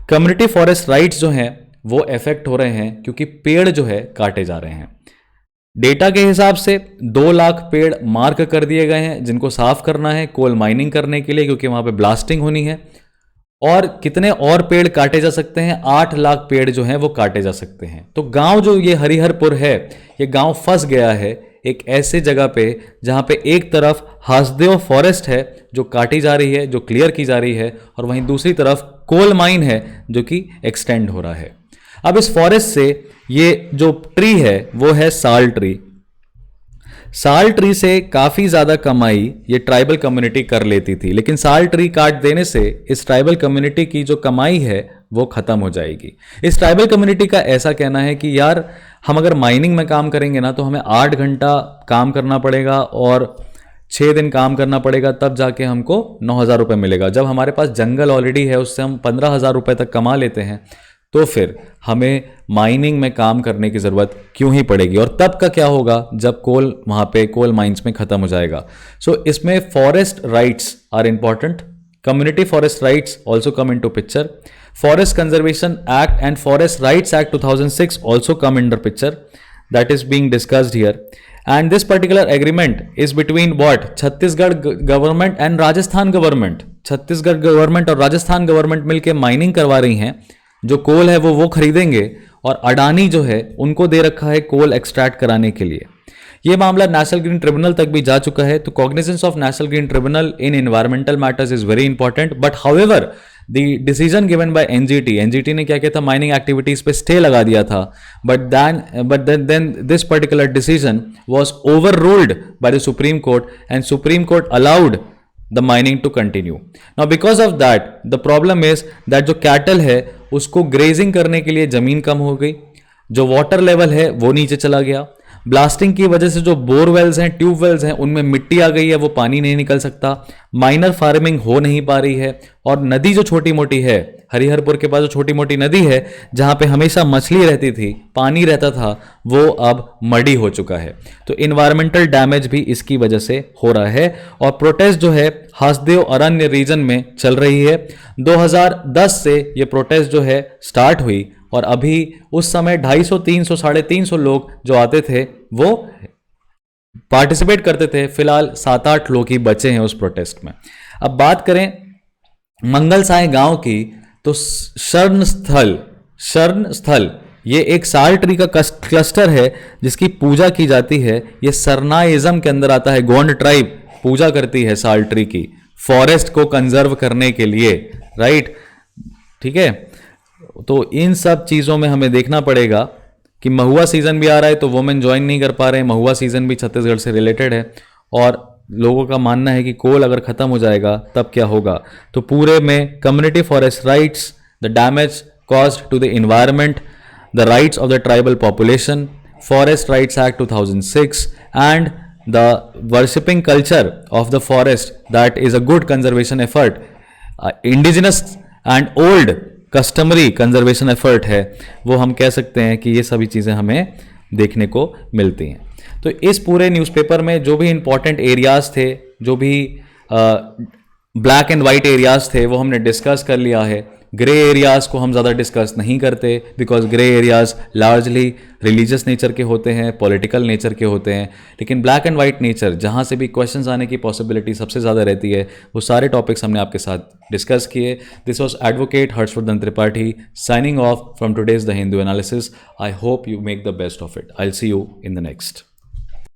Community forest rights जो हैं वो इफेक्ट हो रहे हैं क्योंकि पेड़ जो है काटे जा रहे हैं। डेटा के हिसाब से 2 लाख पेड़ मार्क कर दिए गए हैं जिनको साफ करना है कोल माइनिंग करने के लिए, क्योंकि वहां पे ब्लास्टिंग होनी है। और कितने और पेड़ काटे जा सकते हैं? 8 लाख पेड़ जो हैं वो काटे जा सकते हैं। तो गांव जो ये हरिहरपुर है, ये गांव फंस गया है एक ऐसे जगह पे जहां पे एक तरफ हासदेव फॉरेस्ट है जो काटी जा रही है, जो क्लियर की जा रही है, और वहीं दूसरी तरफ कोल माइन है जो कि एक्सटेंड हो रहा है। अब इस फॉरेस्ट से ये जो ट्री है वो है साल ट्री। साल ट्री से काफी ज्यादा कमाई ये ट्राइबल कम्युनिटी कर लेती थी, लेकिन साल ट्री काट देने से इस ट्राइबल कम्युनिटी की जो कमाई है वो खत्म हो जाएगी। इस ट्राइबल कम्युनिटी का ऐसा कहना है कि यार हम अगर माइनिंग में काम करेंगे ना तो हमें 8 घंटा काम करना पड़ेगा और 6 दिन काम करना पड़ेगा, तब जाके हमको 9,000 रुपये मिलेगा। जब हमारे पास जंगल ऑलरेडी है उससे हम 15,000 रुपये तक कमा लेते हैं, तो फिर हमें माइनिंग में काम करने की ज़रूरत क्यों ही पड़ेगी। और तब का क्या होगा जब कोल वहाँ पे कोल माइंस में ख़त्म हो जाएगा। सो इसमें forest rights are important. Community forest rights also come in to picture. Forest conservation act and forest rights act 2006 also come in the picture, that is being discussed here. And this particular agreement is between what? Chhattisgarh government and Rajasthan government. Chhattisgarh government और Rajasthan government मिलकर mining करवा रही हैं। जो कोल है वो खरीदेंगे और अडानी जो है उनको दे रखा है कोल एक्सट्रैक्ट कराने के लिए। ये मामला नेशनल ग्रीन ट्रिब्यूनल तक भी जा चुका है। तो cognizance of national green tribunal in environmental matters is very important, but however the decision given by NGT ने क्या किया था? माइनिंग एक्टिविटीज पे स्टे लगा दिया था, but then this particular decision was overruled by the Supreme Court and Supreme Court allowed the mining to continue. Now because of that the problem is that जो cattle है उसको grazing करने के लिए जमीन कम हो गई, जो वाटर लेवल है वो नीचे चला गया। ब्लास्टिंग की वजह से जो बोरवेल्स हैं, ट्यूबवेल्स हैं, उनमें मिट्टी आ गई है, वो पानी नहीं निकल सकता। माइनर फार्मिंग हो नहीं पा रही है। और नदी जो छोटी मोटी है, हरिहरपुर के पास जो छोटी मोटी नदी है जहां पे हमेशा मछली रहती थी, पानी रहता था, वो अब मडी हो चुका है। तो इन्वायरमेंटल डैमेज भी इसकी वजह से हो रहा है। और प्रोटेस्ट जो है हासदेव अरण्य रीजन में चल रही है। 2010 से ये प्रोटेस्ट जो है स्टार्ट हुई और अभी उस समय 250, 300, 350 लोग जो आते थे वो पार्टिसिपेट करते थे। फिलहाल 7-8 लोग ही बचे हैं उस प्रोटेस्ट में। अब बात करें मंगलसाय गांव की, तो शरण स्थल ये एक साल ट्री का क्लस्टर है जिसकी पूजा की जाती है। ये सरनाइज्म के अंदर आता है। गोंड ट्राइब पूजा करती है साल ट्री की, फॉरेस्ट को कंजर्व करने के लिए, राइट? ठीक है, तो इन सब चीज़ों में हमें देखना पड़ेगा कि महुआ सीजन भी आ रहा है तो वुमेन ज्वाइन नहीं कर पा रहे हैं। महुआ सीजन भी छत्तीसगढ़ से रिलेटेड है और लोगों का मानना है कि कोल अगर खत्म हो जाएगा तब क्या होगा। तो पूरे में community forest rights, the damage caused to the environment, the rights of the tribal population, forest rights act 2006 and the worshipping culture of the forest that is a good conservation effort indigenous and old customary conservation effort है, वो हम कह सकते हैं कि ये सभी चीज़ें हमें देखने को मिलती हैं। तो इस पूरे न्यूज़पेपर में जो भी इंपॉर्टेंट एरियाज थे, जो भी ब्लैक एंड वाइट एरियाज थे, वो हमने डिस्कस कर लिया है। ग्रे एरियाज को हम ज़्यादा डिस्कस नहीं करते, because grey areas largely religious nature के होते हैं, पॉलिटिकल नेचर के होते हैं। लेकिन ब्लैक एंड वाइट नेचर, जहाँ से भी क्वेश्चंस आने की पॉसिबिलिटी सबसे ज़्यादा रहती है, वो सारे टॉपिक्स हमने आपके साथ डिस्कस किए। This was advocate Harshvardhan Tripathi signing off from today's the Hindu analysis. I hope you make the best of it. I will see you in the next.